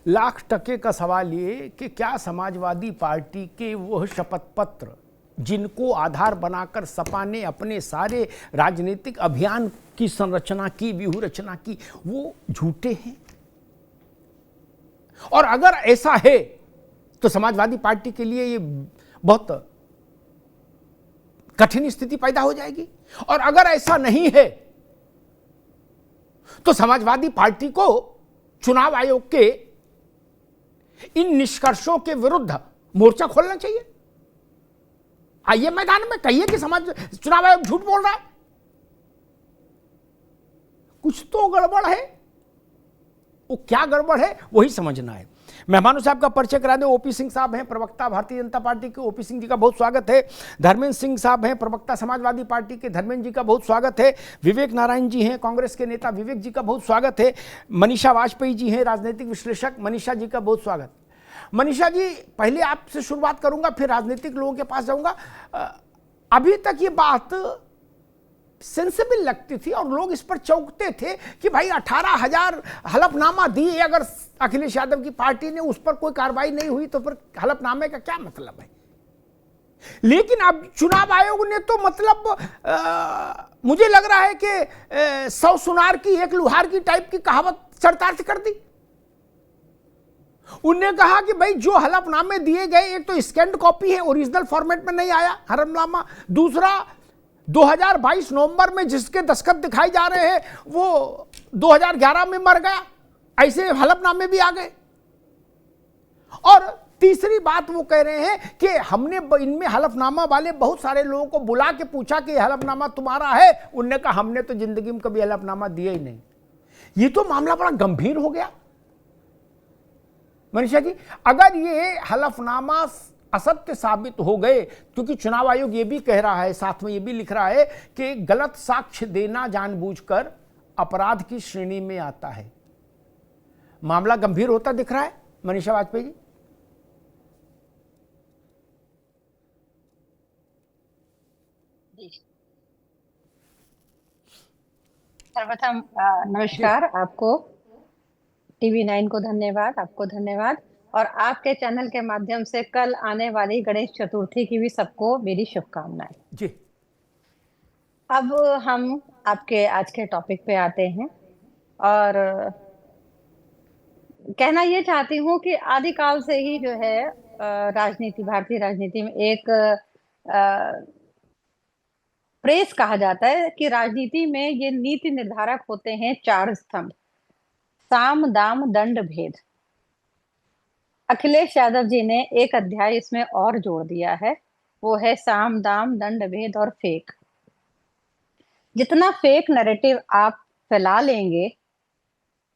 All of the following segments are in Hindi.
लाख टके का सवाल ये कि क्या समाजवादी पार्टी के वह शपथ पत्र जिनको आधार बनाकर सपा ने अपने सारे राजनीतिक अभियान की संरचना की, व्यूह रचना की, वो झूठे हैं? और अगर ऐसा है तो समाजवादी पार्टी के लिए ये बहुत कठिन स्थिति पैदा हो जाएगी। और अगर ऐसा नहीं है तो समाजवादी पार्टी को चुनाव आयोग के इन निष्कर्षों के विरुद्ध मोर्चा खोलना चाहिए। आइए मैदान में, कहिए कि चुनाव आयोग झूठ बोल रहा है, कुछ तो गड़बड़ है। वो क्या गड़बड़ है वही समझना है। मेहमानों से आपका परिचय करा दें। ओपी सिंह साहब हैं, प्रवक्ता भारतीय जनता पार्टी के, ओपी सिंह जी का बहुत स्वागत है। धर्मेंद्र सिंह साहब हैं, प्रवक्ता समाजवादी पार्टी के, धर्मेंद्र जी का बहुत स्वागत है। विवेक नारायण जी हैं, कांग्रेस के नेता, विवेक जी का बहुत स्वागत है। मनीषा वाजपेयी जी हैं, राजनीतिक विश्लेषक, मनीषा जी का बहुत स्वागत। मनीषा जी, पहले आपसे शुरुआत करूंगा, फिर राजनीतिक लोगों के पास जाऊंगा। अभी तक ये बात सेंसिबल लगती थी और लोग इस पर चौंकते थे कि भाई 18,000 हलफनामा दिए, अगर अखिलेश यादव की पार्टी ने उस पर कोई कार्रवाई नहीं हुई तो फिर हलफनामे का क्या मतलब है। लेकिन अब चुनाव आयोग ने तो मतलब मुझे लग रहा है कि 100 सुनार की एक लुहार की टाइप की कहावत चरितार्थ कर दी। उन्होंने कहा कि भाई जो हलफनामे दिए गए, एक तो स्कैन्ड कॉपी है, ओरिजिनल फॉर्मेट में नहीं आया हलफनामा। दूसरा, 2022 नवंबर में जिसके दस्तखत दिखाए जा रहे हैं वो 2011 में मर गया, ऐसे हलफनामे भी आ गए। और तीसरी बात वो कह रहे हैं कि हमने इनमें हलफनामा वाले बहुत सारे लोगों को बुला के पूछा कि हलफनामा तुम्हारा है। उन्होंने कहा हमने तो जिंदगी में कभी हलफनामा दिया ही नहीं। ये तो मामला बड़ा गंभीर हो गया। मनीषा जी, अगर ये हलफनामा असत्य साबित हो गए, क्योंकि चुनाव आयोग ये भी कह रहा है, साथ में ये भी लिख रहा है कि गलत साक्ष्य देना जानबूझकर अपराध की श्रेणी में आता है, मामला गंभीर होता दिख रहा है। मनीषा वाजपेयी जी। सर्वप्रथम नमस्कार आपको, TV9 को धन्यवाद, आपको धन्यवाद, और आपके चैनल के माध्यम से कल आने वाली गणेश चतुर्थी की भी सबको मेरी शुभकामनाएं जी। अब हम आपके आज के टॉपिक पे आते हैं और कहना ये चाहती हूँ कि आदिकाल से ही जो है राजनीति, भारतीय राजनीति में एक प्रेस कहा जाता है कि राजनीति में ये नीति निर्धारक होते हैं 4 स्तंभ: साम, दाम, दंड, भेद। अखिलेश यादव जी ने एक अध्याय इसमें और जोड़ दिया है, वो है साम, दाम, दंड, भेद और फेक। जितना फेक नैरेटिव आप फैला लेंगे,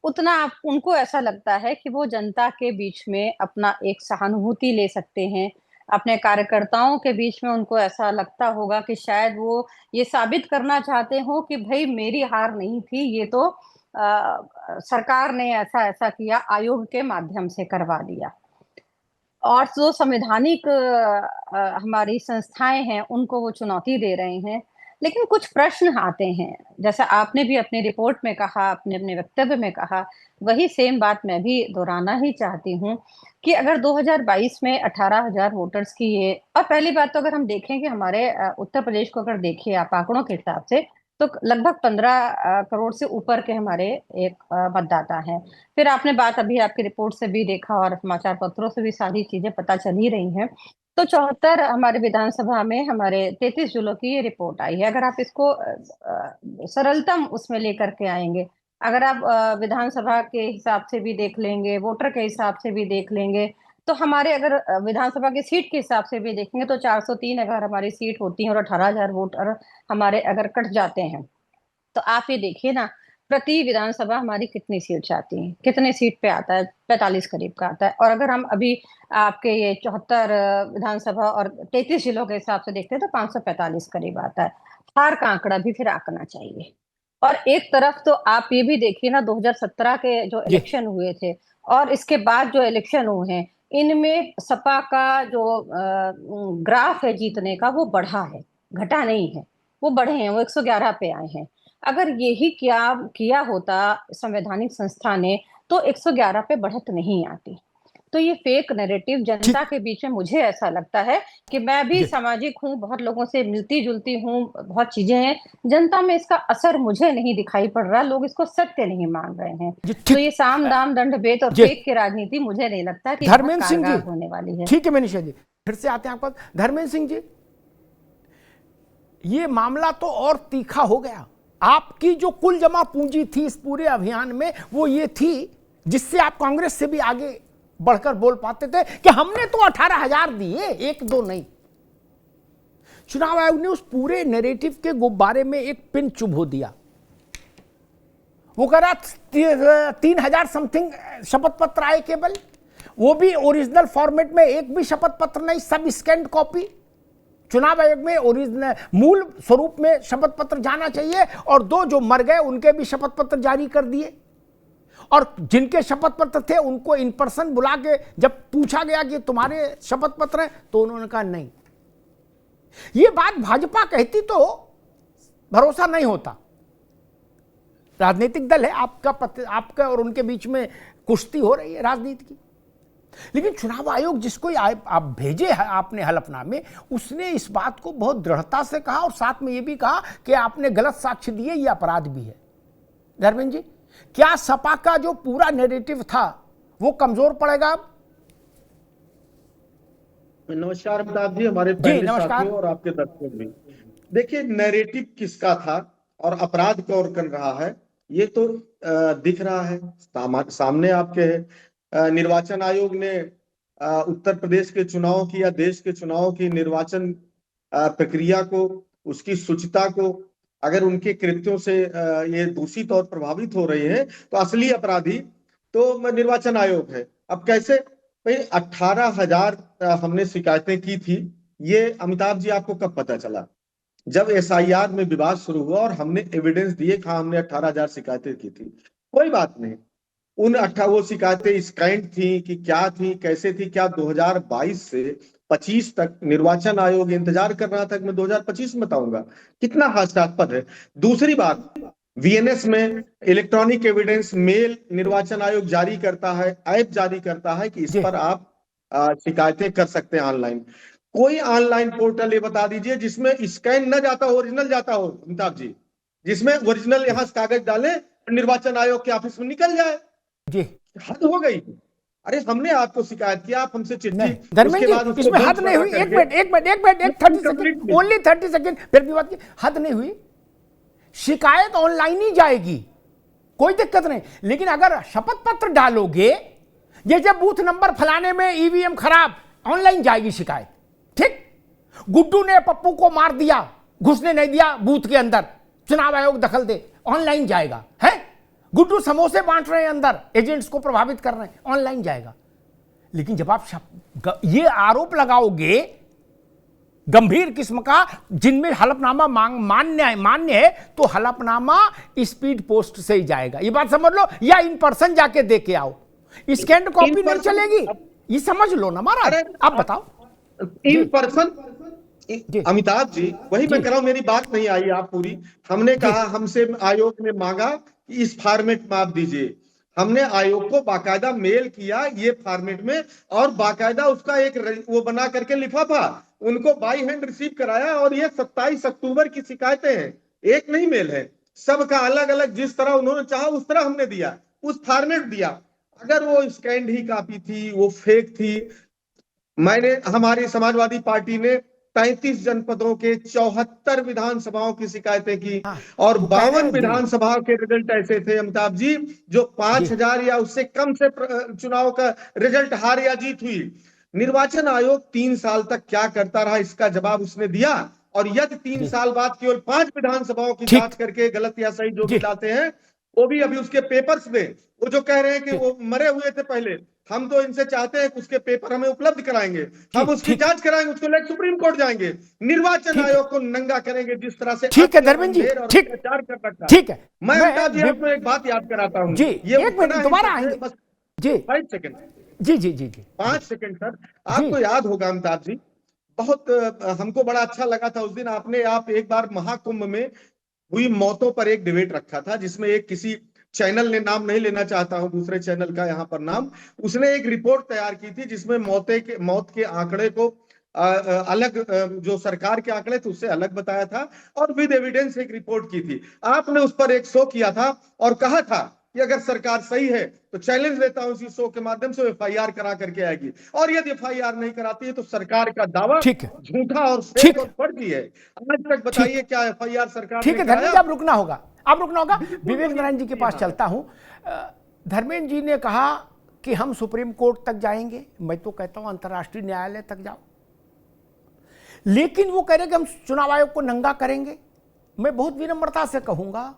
उतना आप उनको ऐसा लगता है कि वो जनता के बीच में अपना एक सहानुभूति ले सकते हैं। अपने कार्यकर्ताओं के बीच में उनको ऐसा लगता होगा कि शायद वो ये साबित करना चाहते हो कि भाई मेरी हार नहीं थी, ये तो सरकार ने ऐसा किया, आयोग के माध्यम से करवा दिया। और जो संवैधानिक हमारी संस्थाएं हैं उनको वो चुनौती दे रहे हैं। लेकिन कुछ प्रश्न आते हैं, जैसा आपने भी अपनी रिपोर्ट में कहा, अपने वक्तव्य में कहा, वही सेम बात मैं भी दोहराना ही चाहती हूँ कि अगर 2022 में 18,000 वोटर्स की ये, और पहली बात तो अगर हम देखें कि हमारे उत्तर प्रदेश को अगर देखिए आप आंकड़ों के हिसाब से, तो लगभग 15 करोड़ से ऊपर के हमारे एक मतदाता हैं। फिर आपने बात अभी आपकी रिपोर्ट से भी देखा और समाचार पत्रों से भी सारी चीजें पता चल ही रही हैं। तो 74 हमारे विधानसभा में हमारे 33 जिलों की ये रिपोर्ट आई है। अगर आप इसको सरलतम उसमें लेकर के आएंगे, अगर आप विधानसभा के हिसाब से भी देख लेंगे, वोटर के हिसाब से भी देख लेंगे, तो हमारे अगर विधानसभा की सीट के हिसाब से भी देखेंगे तो 403 अगर हमारी सीट होती है और 18,000 वोटर हमारे अगर कट जाते हैं, तो आप ये देखिए ना, प्रति विधानसभा हमारी कितनी सीट जाती है, कितने सीट पे आता है, 45 करीब का आता है। और अगर हम अभी आपके ये 74 विधानसभा और 33 जिलों के हिसाब से देखते हैं तो 545 करीब आता है। हार का आंकड़ा भी फिर आंकना चाहिए। और एक तरफ तो आप ये भी देखिए ना, 2017 के जो इलेक्शन हुए थे और इसके बाद जो इलेक्शन हुए हैं, इनमें सपा का जो ग्राफ है जीतने का, वो बढ़ा है, घटा नहीं है, वो बढ़े हैं, वो 111 पे आए हैं। अगर यही किया होता संवैधानिक संस्था ने, तो 111 पे बढ़त नहीं आती। तो ये फेक नैरेटिव जनता के बीच में, मुझे ऐसा लगता है कि मैं भी जी। सामाजिक हूँ, बहुत लोगों से मिलती-जुलती हूँ, बहुत चीज़ें हैं। जनता में इसका असर मुझे नहीं दिखाई पड़ रहा, लोग इसको सत्य नहीं मान रहे हैं। जी तो ठीक। ये साम, दाम, दंड, भेद और जी फेक की राजनीति मुझे नहीं लगता कि बहुत धर्मेंद्र सिंह जी, कारगर होने वाली है। ठीक है मनीषा जी, फिर से आते हैं आपका। धर्मेंद्र सिंह जी, ये मामला तो और तीखा हो गया। आपकी जो कुल जमा पूंजी थी इस पूरे अभियान में, वो ये थी जिससे आप कांग्रेस से भी आगे बढ़कर बोल पाते थे कि हमने तो 18,000 दिए, एक दो नहीं। चुनाव आयोग ने उस पूरे नैरेटिव के गुब्बारे में एक पिन चुभो दिया। वो कह रहा 3,000 समथिंग शपथ पत्र आए केवल, वो भी ओरिजिनल फॉर्मेट में, एक भी शपथ पत्र नहीं, सब स्कैन कॉपी। चुनाव आयोग में ओरिजिनल मूल स्वरूप में शपथ पत्र जाना चाहिए, और दो जो मर गए उनके भी शपथ पत्र जारी कर दिए। और जिनके शपथ पत्र थे उनको इन पर्सन बुला के जब पूछा गया कि तुम्हारे शपथ पत्र हैं, तो उन्होंने कहा नहीं। ये बात भाजपा कहती तो भरोसा नहीं होता। राजनीतिक दल है आपका और उनके बीच में कुश्ती हो रही है राजनीति की। लेकिन चुनाव आयोग जिसको आप भेजे है आपने हलफनामे, उसने इस बात को बहुत दृढ़ता से कहा, और साथ में यह भी कहा कि आपने गलत साक्ष्य दिए, यह अपराध भी है। धर्मेंद्र जी, क्या सपा का जो पूरा नैरेटिव था वो कमजोर पड़ेगा अब? नमस्कार अमिताभ जी, हमारे जी पहले नमस्कार। साथियों और आपके दर्शकों भी। देखिए, नैरेटिव किसका था और अपराध कौन कर रहा है, ये तो दिख रहा है, सामने आपके है। निर्वाचन आयोग ने उत्तर प्रदेश के चुनाव की या देश के चुनाव की निर्वाचन प्रक्रिया को, उसकी शुचिता को, अगर उनके कृत्यों से ये दूषित और प्रभावित हो रहे हैं, तो असली अपराधी तो निर्वाचन आयोग है। अब कैसे भाई, 18,000 हमने शिकायतें की थी, ये अमिताभ जी आपको कब पता चला? जब एसआईआर में विवाद शुरू हुआ और हमने एविडेंस दिए कि हमने 18,000 शिकायतें की थी। कोई बात नहीं, उन वो शिकायतें स्कैंड थी कि क्या थी, कैसे थी, क्या 2022 से 25 तक निर्वाचन आयोग इंतजार कर रहा था कि मैं 2025 में बताऊंगा? कितना हास्यास्पद है। दूसरी बात, वीएनएस में इलेक्ट्रॉनिक एविडेंस मेल निर्वाचन आयोग जारी करता है, ऐप जारी करता है कि इस पर आप शिकायतें कर सकते हैं ऑनलाइन। कोई ऑनलाइन पोर्टल ये बता दीजिए जिसमें स्कैन न जाता हो, ओरिजिनल जाता हो अमिताभ जी, जिसमें ओरिजिनल यहां कागज डालें और निर्वाचन आयोग के ऑफिस में निकल जाए। जी हद हो गई। अरे हमने आपको शिकायत किया, आप हमसे चिट्ठी, धर्मेंद्र उसके बाद जी, इसमें हद नहीं हुई। एक मिनट 30 सेकंड, ओनली 30 सेकंड, फिर भी बात की हद नहीं हुई। शिकायत ऑनलाइन ही जाएगी, कोई दिक्कत नहीं। लेकिन अगर शपथ पत्र डालोगे, जैसे बूथ नंबर फलाने में ईवीएम खराब, ऑनलाइन जाएगी शिकायत। ठीक, गुड्डू ने पप्पू को मार दिया, घुसने नहीं दिया बूथ के अंदर, चुनाव आयोग दखल दे, ऑनलाइन जाएगा। है गुड्डू समोसे बांट रहे हैं अंदर, एजेंट्स को प्रभावित कर रहे हैं, ऑनलाइन जाएगा। लेकिन जब आप ये आरोप लगाओगे गंभीर किस्म का, जिनमें हलफनामा मान्य है, तो हलफनामा स्पीड पोस्ट से ही जाएगा, ये बात समझ लो, या इन पर्सन जाके दे के आओ। स्कैन कॉपी नहीं चलेगी, ये समझ लो ना महाराज। आप बताओ। इन पर्सन अमिताभ जी, वही मैं कह रहा हूं, मेरी बात नहीं आई आप पूरी। हमने कहा, हमसे आयोग ने मांगा कि इस फॉर्मेट में आप दीजिए। हमने आयोग को बाकायदा मेल किया ये फॉर्मेट में, और बाकायदा उसका एक वो बना करके लिफाफा उनको बाई हैंड रिसीव कराया। और ये 27 अक्टूबर की शिकायतें हैं, एक नहीं मेल है, सबका अलग अलग, जिस तरह उन्होंने चाहा उस तरह हमने दिया, उस फॉर्मेट दिया। अगर वो स्कैंड ही कॉपी थी, वो फेक थी। हमारी समाजवादी पार्टी ने 35 जनपदों के 74 विधानसभाओं की शिकायतें की, और 52 विधानसभाओं के रिजल्ट ऐसे थे अमिताभ जी जो 5,000 या उससे कम से चुनाव का रिजल्ट हार या जीत हुई। निर्वाचन आयोग 3 साल तक क्या करता रहा, इसका जवाब उसने दिया। और यदि 3 साल बाद केवल 5 विधानसभाओं की जांच करके गलत या सही जो भी लाते हैं, वो भी अभी उसके पेपर्स में, वो जो कह रहे हैं कि वो मरे हुए थे पहले, हम तो इनसे चाहते हैं कि उसके पेपर हमें उपलब्ध कराएंगे, हम उसकी जांच कराएंगे, उसको लेकर सुप्रीम कोर्ट जाएंगे, निर्वाचन आयोग को नंगा करेंगे जिस तरह से। ठीक है धर्मेंद्र जी, ठीक कर रखा। ठीक है। मैं आपको एक बात याद कराता हूँ जी, ये एक मिनट दोबारा आएंगे बस जी, 5 सेकंड। जी जी जी जी 5 सेकंड सर। आपको याद होगा अमिताभ जी, बहुत हमको बड़ा अच्छा लगा था उस दिन, आप एक बार महाकुंभ में हुई मौतों पर एक डिबेट रखा था, जिसमें एक किसी चैनल ने नाम नहीं लेना चाहता हूं, दूसरे चैनल का यहाँ पर नाम, उसने एक रिपोर्ट तैयार की थी जिसमें मौत के आंकड़े को अलग, जो सरकार के आंकड़े थे उससे अलग बताया था और विद एविडेंस एक रिपोर्ट की थी। आपने उस पर एक शो किया था और कहा था कि अगर सरकार सही है तो चैलेंज लेता हूं इस शो के माध्यम से एफआईआर करा करके आएगी, और यदि एफआईआर नहीं कराती है तो सरकार का दावा ठीक है, झूठा और ठीक फेक और फर्जी है। आज तक बताइए क्या एफआईआर सरकार ठीक ने है धर्मेंद्र जी, कराया? आप रुकना होगा, आप रुकना होगा। विवेक नारायण जी के पास चलता हूं। धर्मेंद्र जी ने कहा कि हम सुप्रीम कोर्ट तक जाएंगे, मैं तो कहता हूं अंतर्राष्ट्रीय न्यायालय तक जाओ, लेकिन वो कह रहे कि हम चुनाव आयोग को नंगा करेंगे। मैं बहुत विनम्रता से कहूंगा,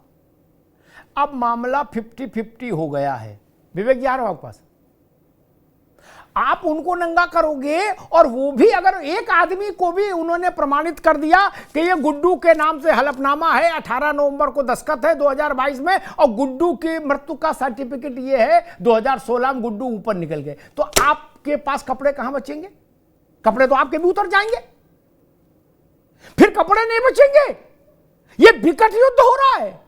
अब मामला 50-50 हो गया है। विवेक जी आ रहा हूं आपके पास, आप उनको नंगा करोगे और वो भी अगर एक आदमी को भी उन्होंने प्रमाणित कर दिया कि ये गुड्डू के नाम से हलफनामा है, 18 नवंबर को दस्तखत है 2022 में, और गुड्डू की मृत्यु का सर्टिफिकेट ये है 2016 में गुड्डू ऊपर निकल गए, तो आपके पास कपड़े कहां बचेंगे? कपड़े तो आपके भी उतर जाएंगे, फिर कपड़े नहीं बचेंगे। ये विकट युद्ध हो रहा है,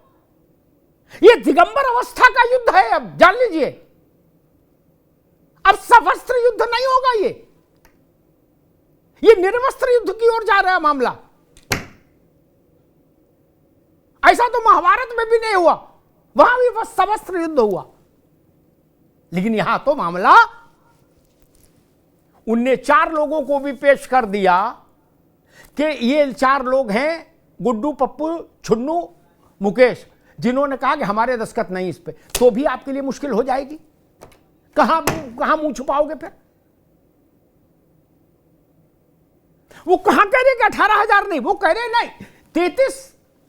ये दिगंबर अवस्था का युद्ध है। अब जान लीजिए, अब सवस्त्र युद्ध नहीं होगा, ये निर्वस्त्र युद्ध की ओर जा रहा है मामला। ऐसा तो महाभारत में भी नहीं हुआ, वहां भी बस सवस्त्र युद्ध हुआ, लेकिन यहां तो मामला उनने 4 लोगों को भी पेश कर दिया कि ये 4 लोग हैं, गुड्डू, पप्पू, छुन्नू, मुकेश, जिन्होंने कहा कि हमारे दस्तखत नहीं इस पे, तो भी आपके लिए मुश्किल हो जाएगी। कहां मुंह छुपाओगे फिर? वो कहां कह रहे कि 18,000 नहीं, वो कह रहे नहीं 33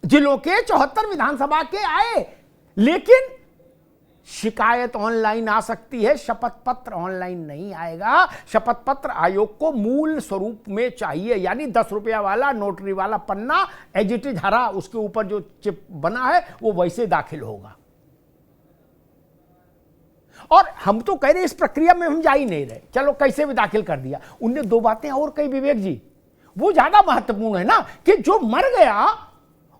जिलों के 74 विधानसभा के आए, लेकिन शिकायत ऑनलाइन आ सकती है, शपथ पत्र ऑनलाइन नहीं आएगा। शपथ पत्र आयोग को मूल स्वरूप में चाहिए, यानी 10 रुपया वाला नोटरी वाला पन्ना एज इट इज हरा, उसके ऊपर जो चिप बना है वो वैसे दाखिल होगा। और हम तो कह रहे इस प्रक्रिया में हम जा ही नहीं रहे, चलो कैसे भी दाखिल कर दिया। उनने 2 बातें और कही विवेक जी, वो ज्यादा महत्वपूर्ण है ना, कि जो मर गया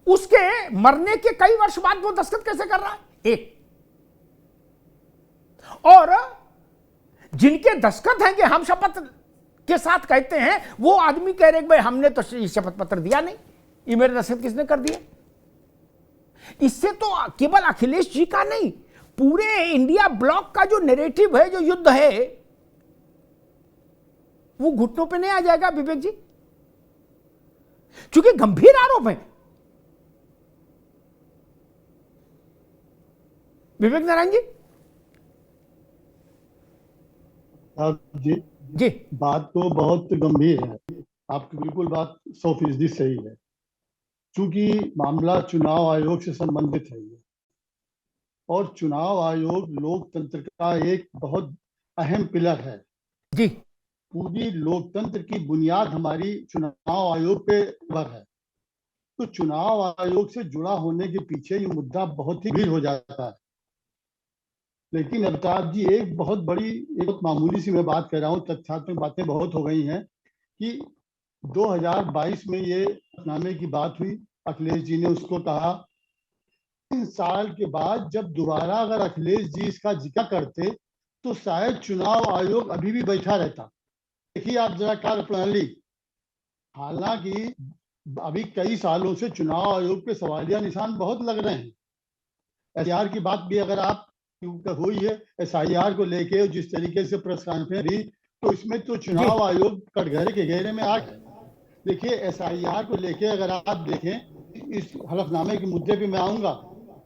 उसके मरने के कई वर्ष बाद वो दस्तखत कैसे कर रहा है, एक, और जिनके दस्तखत हैं कि हम शपथ के साथ कहते हैं, वो आदमी कह रहे भाई हमने तो शपथ पत्र दिया नहीं, ये मेरे दस्तखत किसने कर दिए? इससे तो केवल अखिलेश जी का नहीं, पूरे इंडिया ब्लॉक का जो नैरेटिव है, जो युद्ध है, वो घुटनों पे नहीं आ जाएगा विवेक जी, क्योंकि गंभीर आरोप है। विवेक नारायण जी जी, बात तो बहुत गंभीर है, आपकी बिल्कुल बात 100% सही है, क्योंकि मामला चुनाव आयोग से संबंधित है और चुनाव आयोग लोकतंत्र का एक बहुत अहम पिलर है जी। पूरी लोकतंत्र की बुनियाद हमारी चुनाव आयोग पे निर्भर है, तो चुनाव आयोग से जुड़ा होने के पीछे ये मुद्दा बहुत ही गंभीर हो जाता है। लेकिन अमिताभ जी, एक बहुत बड़ी, एक मामूली सी मैं बात कर रहा हूँ, तथ्यात्मक बातें बहुत हो गई हैं कि 2022 में ये नामे की बात हुई, अखिलेश जी ने उसको कहा। 3 साल के बाद जब दोबारा अगर अखिलेश जी इसका जिक्र करते तो शायद चुनाव आयोग अभी भी बैठा रहता। देखिए आप जरा कार्यप्रणाली, हालांकि अभी कई सालों से चुनाव आयोग पे सवालिया निशान बहुत लग रहे हैं। एसआईआर की बात भी अगर आप हुई है, एसआईआर को लेके जिस तरीके से प्रेस कॉन्फ्रेंस हुई, तो इसमें तो चुनाव आयोग कटघरे के घेरे में आ गए। देखिए एसआईआर को लेके अगर आप देखें, इस हलफनामे के मुद्दे पे मैं आऊंगा,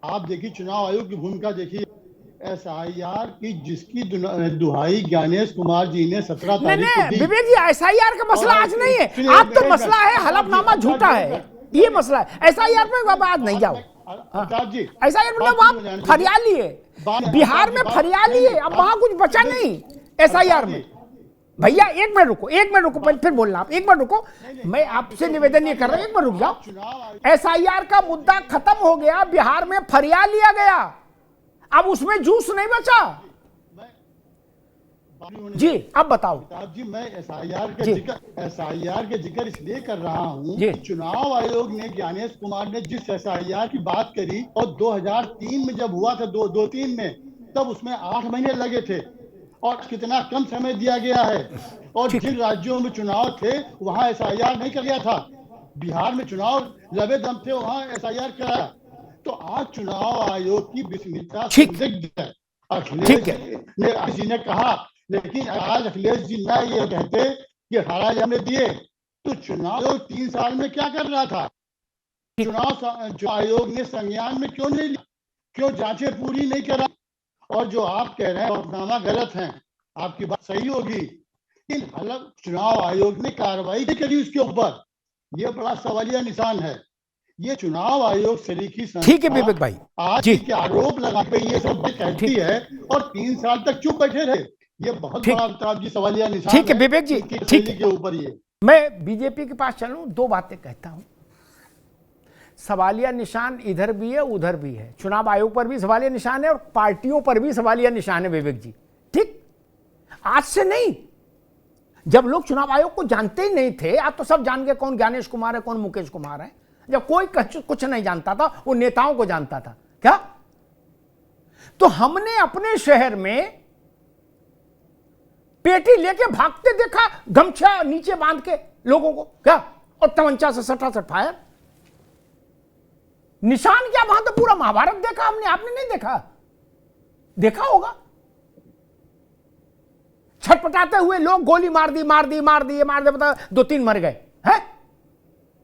आप देखिए चुनाव आयोग की भूमिका देखिए। एसआईआर की जिसकी दुहाई ज्ञानेश कुमार जी ने 17 तारीख को दी। विवेक जी, एसआईआर का मसला आज नहीं है, आज तो मसला है हलफनामा झूठा है, ये मसला है। एसआईआर पे बात नहीं जाओ, एसआईआर मतलब आप फरियाली है, बिहार में फरियाली है, अब वहां कुछ बचा नहीं एसआईआर में। भैया एक मिनट रुको, फिर बोलना आप, एक मिनट रुको, मैं आपसे निवेदन ये कर रहा हूं, एक मिनट रुक जाओ। एसआईआर का मुद्दा खत्म हो गया, बिहार में फरियाल लिया गया, अब उसमें जूस नहीं बचा। जी अब बताओ। साहब जी, मैं एसआईआर जी। के जिक्र इसलिए कर रहा हूँ जी। कि चुनाव आयोग ने, ज्ञानेश कुमार ने जिस एसआईआर की बात करी, और 2003 में जब हुआ था, 2003 में, तब उसमें 8 महीने लगे थे, और कितना कम समय दिया गया है। और ठीक जिन राज्यों में चुनाव थे वहां एसआईआर नहीं कर गया था। बिहार में चुनाव लबे दम थे, वहां एसआईआर कराया। तो आज चुनाव आयोग की विस्मिता ठीक। संदिग्ध है। ठीक है। अखिलेश जी ने कहा, लेकिन आज अखिलेश जी ना ये कहते कि हरा हमने दिए, तो चुनाव आयोग 3 साल में क्या कर रहा था? चुनाव आयोग ने संज्ञान में क्यों नहीं लिया? क्यों जांचें पूरी नहीं करा? और जो आप कह रहे हैं हलफनामा गलत है, आपकी बात सही होगी, लेकिन हालांकि चुनाव आयोग ने कार्रवाई नहीं करी उसके ऊपर, ये बड़ा सवालिया निशान है। ये चुनाव आयोग सरीखी ठीक है विवेक भाई। आज जी। के आरोप लगा पे ये सब कहती है और 3 साल तक चुप बैठे रहे। ये बहुत ठीक। बड़ा अमिताभ जी सवालिया निशान ठीक है विवेक जी, इनकी ठीक शैली है। के ऊपर। ये मैं बीजेपी के पास चलूं, 2 बातें कहता हूं। सवालिया निशान इधर भी है उधर भी है, चुनाव आयोग पर भी सवालिया निशान है और पार्टियों पर भी सवालिया निशान है विवेक जी। ठीक, आज से नहीं, जब लोग चुनाव आयोग को जानते ही नहीं थे, आज तो सब जान गए कौन ज्ञानेश कुमार है, कौन मुकेश कुमार है। जब कोई कुछ नहीं जानता था, वो नेताओं को जानता था क्या। तो हमने अपने शहर में पेटी लेके भागते देखा, गमछा नीचे बांध के लोगों को क्या, और तमंचा से सटासट फायर। निशान क्या, वहां तो पूरा महाभारत देखा हमने, आपने नहीं देखा? देखा होगा। छटपटाते हुए लोग गोली मार दी बता 2-3 मर गए हैं।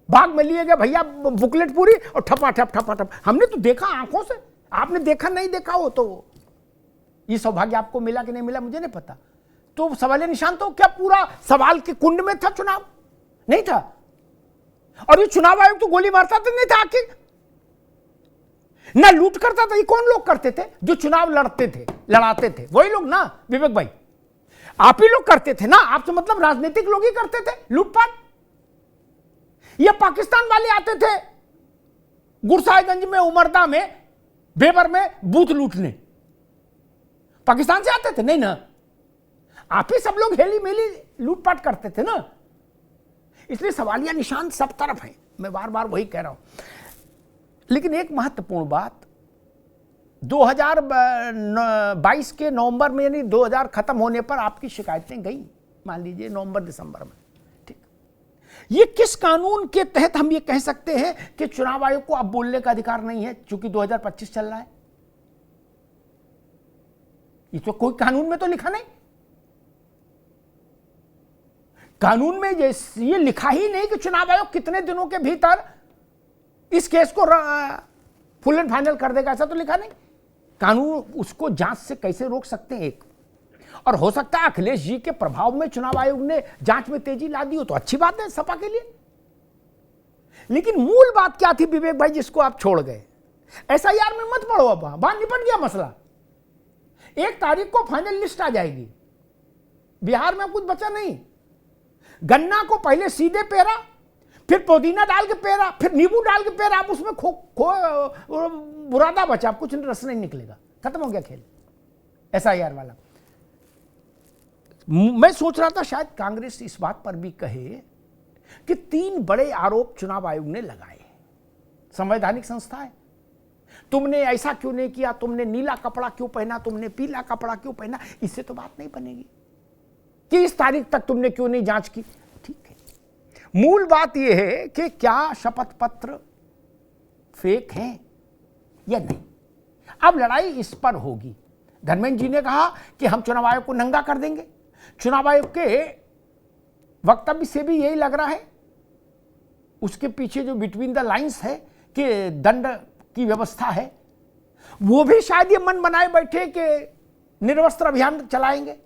बाग में लिए गए भैया बुकलेट पूरी और ठपा ठप। हमने तो देखा आंखों से, आपने देखा नहीं देखा हो तो ये सौभाग्य आपको मिला कि नहीं मिला मुझे नहीं पता। तो सवालिया निशान तो क्या पूरा सवाल के कुंड में था, चुनाव नहीं था। और ये चुनाव आयोग तो गोली मारता तो नहीं था आखिर, ना लूट करता था। ये कौन लोग करते थे? जो चुनाव लड़ाते थे वही लोग ना विवेक भाई, आप ही लोग करते थे ना। आपसे मतलब राजनीतिक लोग ही करते थे लूटपाट। ये पाकिस्तान वाले आते थे गुरसाहिबगंज में, उमरदा में, बेबर में बूथ लूटने, पाकिस्तान से आते थे नहीं ना। आप ही सब लोग हेली मेली लूटपाट करते थे ना। इसलिए सवालिया निशान सब तरफ है, मैं बार बार वही कह रहा हूं। लेकिन एक महत्वपूर्ण बात, 2022 के नवंबर में, यानी 2000 खत्म होने पर आपकी शिकायतें गई, मान लीजिए नवंबर दिसंबर में। ठीक, ये किस कानून के तहत हम ये कह सकते हैं कि चुनाव आयोग को अब बोलने का अधिकार नहीं है चूंकि 2025 चल रहा है? ये तो कोई कानून में तो लिखा नहीं। कानून में ये लिखा ही नहीं कि चुनाव आयोग कितने दिनों के भीतर इस केस को फुल एंड फाइनल कर देगा, ऐसा तो लिखा नहीं। कानून उसको जांच से कैसे रोक सकते हैं एक। और हो सकता है अखिलेश जी के प्रभाव में चुनाव आयोग ने जांच में तेजी ला दी हो, तो अच्छी बात है सपा के लिए। लेकिन मूल बात क्या थी विवेक भाई, जिसको आप छोड़ गए? एसआईआर में मत पढ़ो, अब बाहर निपट गया मसला। 1 तारीख को फाइनल लिस्ट आ जाएगी, बिहार में कुछ बचा नहीं। गन्ना को पहले सीधे पेरा, फिर पुदीना डाल के पेरा, फिर नींबू डाल के पेरा, आप उसमें बुरादा बचा, कुछ रस नहीं निकलेगा, खत्म हो गया खेल एसआईआर वाला। मैं सोच रहा था शायद कांग्रेस इस बात पर भी कहे कि 3 बड़े आरोप चुनाव आयोग ने लगाए। संवैधानिक संस्था है, तुमने ऐसा क्यों नहीं किया, तुमने नीला कपड़ा क्यों पहना, तुमने पीला कपड़ा क्यों पहना, इससे तो बात नहीं बनेगी कि इस तारीख तक तुमने क्यों नहीं जांच की। ठीक है, मूल बात यह है कि क्या शपथ पत्र फेक हैं या नहीं। अब लड़ाई इस पर होगी। धर्मेंद्र जी ने कहा कि हम चुनाव आयोग को नंगा कर देंगे। चुनाव आयोग के वक्तव्य से भी यही लग रहा है, उसके पीछे जो बिटवीन द लाइंस है कि दंड की व्यवस्था है, वो भी शायद ये मन बनाए बैठे कि निर्वस्त्र अभियान चलाएंगे,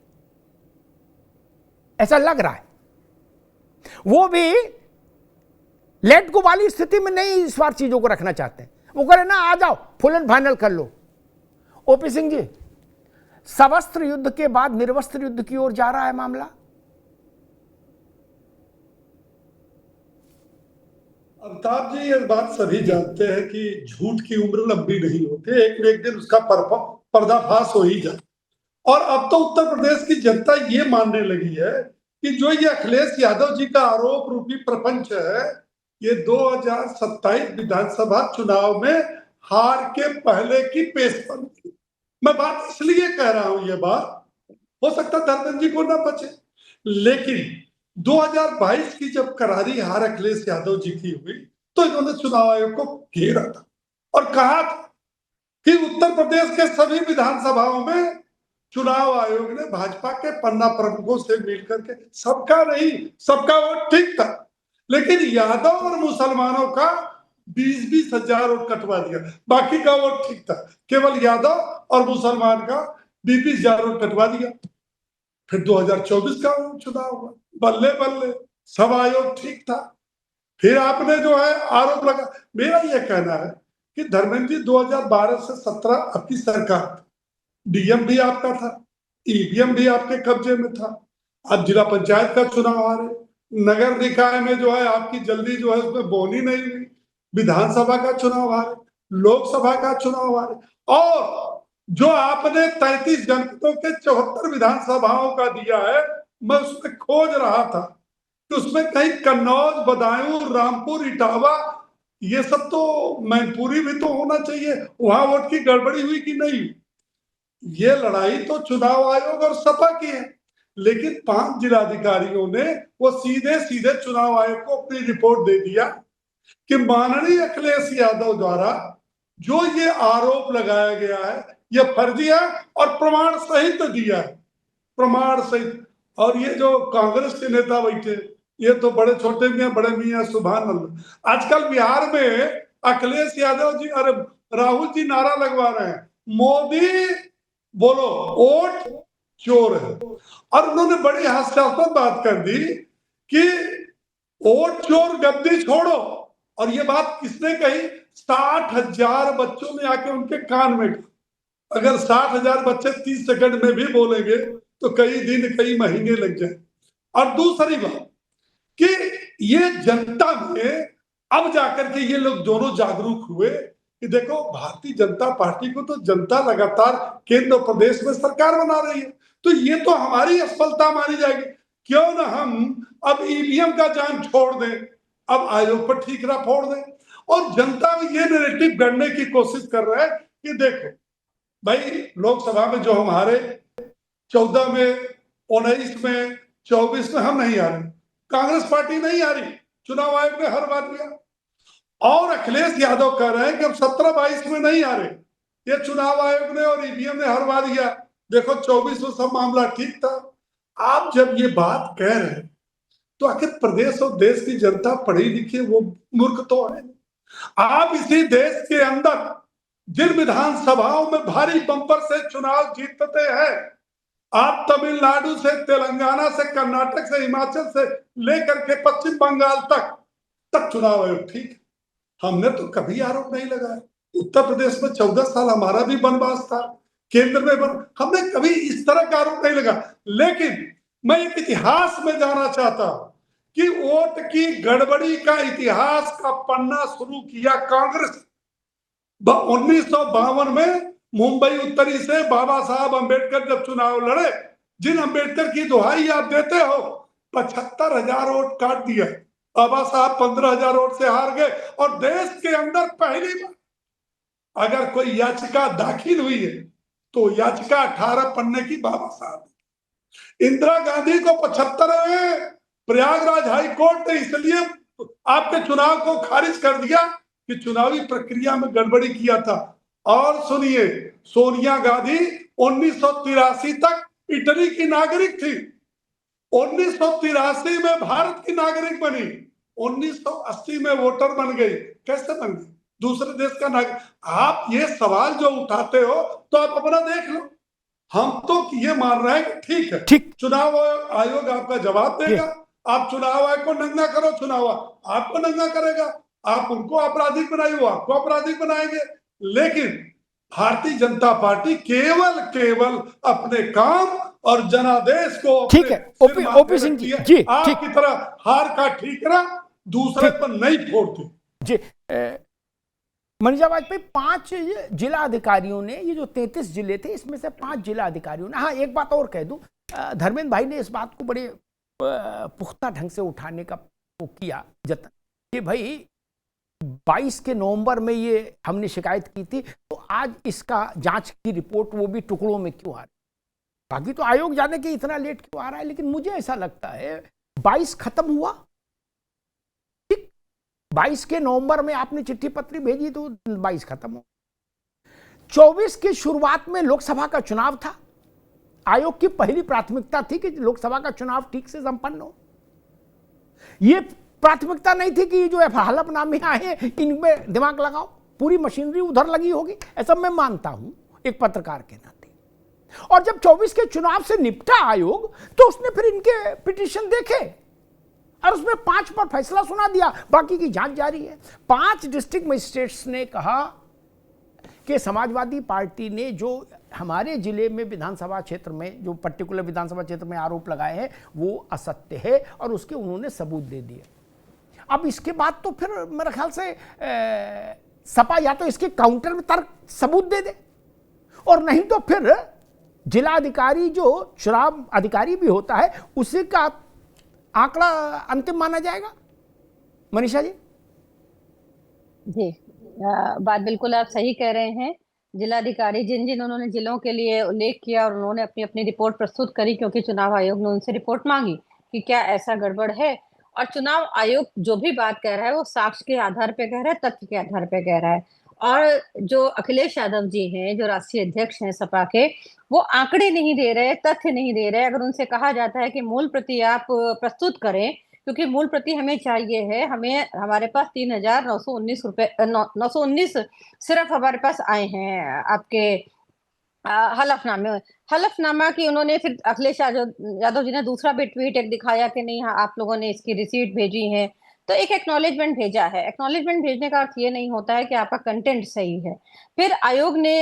ऐसा लग रहा है। वो भी लेट गो वाली स्थिति में नहीं इस बार चीजों को रखना चाहते हैं। वो कह रहे ना आ जाओ फुल एंड फाइनल कर लो। ओपी सिंह जी, सवस्त्र युद्ध के बाद निर्वस्त्र युद्ध की ओर जा रहा है मामला। अमिताभ जी, ये बात सभी जानते हैं कि झूठ की उम्र लंबी नहीं होती, एक न एक दिन उसका पर्दाफाश हो ही जाए। और अब तो उत्तर प्रदेश की जनता ये मानने लगी है कि जो ये अखिलेश यादव जी का आरोप रूपी प्रपंच है, ये 2027 विधानसभा चुनाव में हार के पहले की पेशकश थी। मैं बात इसलिए कह रहा हूं, ये बात हो सकता धर्मेंद्र जी को ना बचे, लेकिन 2022 की जब करारी हार अखिलेश यादव जी की हुई तो इन्होंने चुनाव आयोग को घेरा था और कहा था कि उत्तर प्रदेश के सभी विधानसभाओं में चुनाव आयोग ने भाजपा के पन्ना प्रमुखों से मिलकर के, सबका नहीं, सबका वोट ठीक था, लेकिन यादव और मुसलमानों का 20-20 हजार वोट कटवा दिया, बाकी का वोट ठीक था, केवल यादव और मुसलमान का 20-20 हजार वोट कटवा दिया। फिर 2024 का चुनाव हुआ, बल्ले बल्ले, सब आयोग ठीक था। फिर आपने जो है आरोप लगा, मेरा यह कहना है कि धर्मेंद्र जी 2012 से 17 आपकी सरकार, डीएम भी आपका था, ईवीएम भी आपके कब्जे में था, आप जिला पंचायत का चुनाव हारे, नगर निकाय में जो है आपकी जल्दी जो है उसमें बोनी नहीं हुई, विधानसभा का चुनाव हारे, लोकसभा का चुनाव हारे, और जो आपने 33 जनपदों के 74 विधानसभाओं का दिया है, मैं उसमें खोज रहा था कि उसमें कहीं कन्नौज, बदायूं, रामपुर, इटावा, ये सब तो मैनपुरी भी तो होना चाहिए, वहां वोट की गड़बड़ी हुई कि नहीं। ये लड़ाई तो चुनाव आयोग और सपा की है, लेकिन 5 जिलाधिकारियों ने वो सीधे सीधे चुनाव आयोग को अपनी रिपोर्ट दे दिया कि माननीय अखिलेश यादव द्वारा जो ये आरोप लगाया गया है ये फर्जी है और प्रमाण सहित दिया है, प्रमाण सहित। और ये जो कांग्रेस के नेता बैठे, ये तो बड़े छोटे मियां बड़े मियां सुभान अल्लाह, आजकल बिहार में अखिलेश यादव जी, अरे राहुल जी नारा लगवा रहे हैं, मोदी बोलो वोट चोर है, और उन्होंने बड़ी हास्यास्पद बात कर दी कि वोट चोर गद्दी छोड़ो। और ये बात किसने कही? 60,000 बच्चों ने आके उनके कान में कहा। अगर 60,000 बच्चे 30 सेकंड में भी बोलेंगे तो कई दिन कई महीने लग जाए। और दूसरी बात कि ये जनता में अब जाकर के ये लोग दोनों जागरूक हुए कि देखो भारतीय जनता पार्टी को तो जनता लगातार केंद्र और प्रदेश में सरकार बना रही है, तो ये तो हमारी असफलता मानी जाएगी, क्यों ना हम अब ईवीएम का जान छोड़ दें, अब आयोग पर ठीकरा फोड़ दें। और जनता में ये नैरेटिव गढ़ने की कोशिश कर रहा है कि देखो भाई, लोकसभा में जो हम हारे 14 में, 19 में, 24 में हम नहीं हारे, कांग्रेस पार्टी नहीं हारी, चुनाव आयोग ने हरवा दिया। और अखिलेश यादव कह रहे हैं कि अब 17-22 में नहीं हारे, ये चुनाव आयोग ने और ईवीएम ने हरवा दिया, देखो 24 में सब मामला ठीक था। आप जब ये बात कह रहे हैं तो आखिर प्रदेश और देश की जनता पढ़ी लिखी वो मूर्ख तो है। आप इसी देश के अंदर जिन विधानसभाओं में भारी बंपर से चुनाव जीतते हैं, आप तमिलनाडु से, तेलंगाना से, कर्नाटक से, हिमाचल से लेकर के पश्चिम बंगाल तक चुनाव आयोग ठीक। हमने तो कभी आरोप नहीं लगाया। उत्तर प्रदेश में 14 साल हमारा भी वनवास था, केंद्र में हमने कभी इस तरह का आरोप नहीं लगा। लेकिन मैं एक इतिहास में जाना चाहता हूं कि वोट की गड़बड़ी का इतिहास का पन्ना शुरू किया कांग्रेस 1952 में। मुंबई उत्तरी से बाबा साहब अंबेडकर जब चुनाव लड़े, जिन अंबेडकर की दुहाई आप देते हो, 75,000 वोट काट दिया, बाबा साहब 15,000 वोट से हार गए। और देश के अंदर पहली बार अगर कोई याचिका दाखिल हुई है तो याचिका 18 पन्ने की बाबा साहब। इंदिरा गांधी को 75वें प्रयागराज हाई कोर्ट ने इसलिए आपके चुनाव को खारिज कर दिया कि चुनावी प्रक्रिया में गड़बड़ी किया था। और सुनिए, सोनिया गांधी 1983 तक इटली की नागरिक थी, 1983 में भारत की नागरिक बनी, 1980 में वोटर बन गई। कैसे बन गई? दूसरे देश का नागरिक। आप ये सवाल जो उठाते हो तो आप अपना देख लो। हम तो ये मान रहे हैं कि ठीक है, ठीक। चुनाव आयोग आपका जवाब देगा, आप चुनाव आयोग को नंगा करो, चुनाव आपको नंगा करेगा, आप उनको आपराधिक बनाइए, वो आपको आपराधिक बनाएंगे। लेकिन भारतीय जनता पार्टी केवल अपने काम और जनादेश को ठीक है। ओपी सिंह जी, जी आपकी तरह हार का ठीकरा दूसरे पर नहीं फोड़ती। जी मनीषा वाजपेयी 5 जिला अधिकारियों ने, ये जो 33 जिले थे इसमें से 5 जिला अधिकारियों ने, हाँ एक बात और कह दूं, धर्मेंद्र भाई ने इस बात को बड़े पुख्ता ढंग से उठाने का वो किया जतन कि भाई 22 के नवंबर में ये हमने शिकायत की थी, तो आज इसका जांच की रिपोर्ट वो भी टुकड़ों में क्यों आ रही। बाकी तो आयोग जाने के इतना लेट क्यों आ रहा है, लेकिन मुझे ऐसा लगता है 22 खत्म हुआ, ठीक 22 के नवंबर में आपने चिट्ठी पत्री भेजी तो 22 खत्म हो। 24 की शुरुआत में लोकसभा का चुनाव था, आयोग की पहली प्राथमिकता थी कि लोकसभा का चुनाव ठीक से संपन्न हो। ये प्राथमिकता नहीं थी कि जो हलफनामे आए इनमें दिमाग लगाओ, पूरी मशीनरी उधर लगी होगी, ऐसा मैं मानता हूं एक पत्रकार के नाते। और जब 24 के चुनाव से निपटा आयोग तो उसने फिर इनके पिटीशन देखे और उसमें 5 पर फैसला सुना दिया, बाकी की जांच जारी है। 5 डिस्ट्रिक्ट मजिस्ट्रेट्स ने कहा कि समाजवादी पार्टी ने जो हमारे जिले में विधानसभा क्षेत्र में, जो पर्टिकुलर विधानसभा क्षेत्र में आरोप लगाए हैं वो असत्य है और उसके उन्होंने सबूत दे दिए। अब इसके बाद तो फिर मेरे ख्याल से सपा या तो इसके काउंटर में तर्क सबूत दे दे, और नहीं तो फिर जिला अधिकारी जो चुनाव अधिकारी भी होता है उसी का आंकड़ा अंतिम माना जाएगा। मनीषा जी। जी, बात बिल्कुल आप सही कह रहे हैं। जिलाधिकारी जिन जिन उन्होंने जिलों के लिए उल्लेख किया और उन्होंने अपनी अपनी रिपोर्ट प्रस्तुत करी, क्योंकि चुनाव आयोग ने उनसे रिपोर्ट मांगी कि क्या ऐसा गड़बड़ है, और चुनाव आयोग जो भी बात कह रहा है वो साक्ष्य के आधार पे कह रहा है, तथ्य के आधार पे कह रहा है। और जो अखिलेश यादव जी हैं, जो राष्ट्रीय अध्यक्ष हैं सपा के, वो आंकड़े नहीं दे रहे, तथ्य नहीं दे रहे। अगर उनसे कहा जाता है कि मूल प्रति आप प्रस्तुत करें, क्योंकि मूल प्रति हमें चाहिए है, हमें हमारे पास 3,919 रुपए 919 सिर्फ हमारे पास आए हैं आपके हलफनामा की। उन्होंने फिर अखिलेश यादव जी ने दूसरा भी ट्वीट एक दिखाया कि नहीं हाँ आप लोगों ने इसकी रिसीट भेजी है, तो एक एक्नॉलेजमेंट भेजा है। एक्नॉलेजमेंट भेजने का अर्थ ये नहीं होता है कि आपका कंटेंट सही है। फिर आयोग ने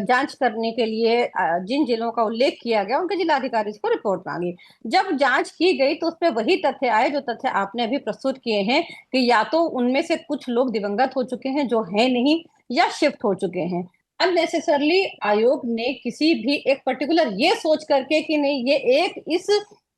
जांच करने के लिए जिन जिलों का उल्लेख किया गया उनके जिलाधिकारी को रिपोर्ट मांगी। जब जांच की गई तो उसमें वही तथ्य आए जो तथ्य आपने अभी प्रस्तुत किए हैं कि या तो उनमें से कुछ लोग दिवंगत हो चुके हैं जो है नहीं, या शिफ्ट हो चुके हैं। अननेसेसरली आयोग ने किसी भी एक पर्टिकुलर ये सोच करके कि नहीं ये एक इस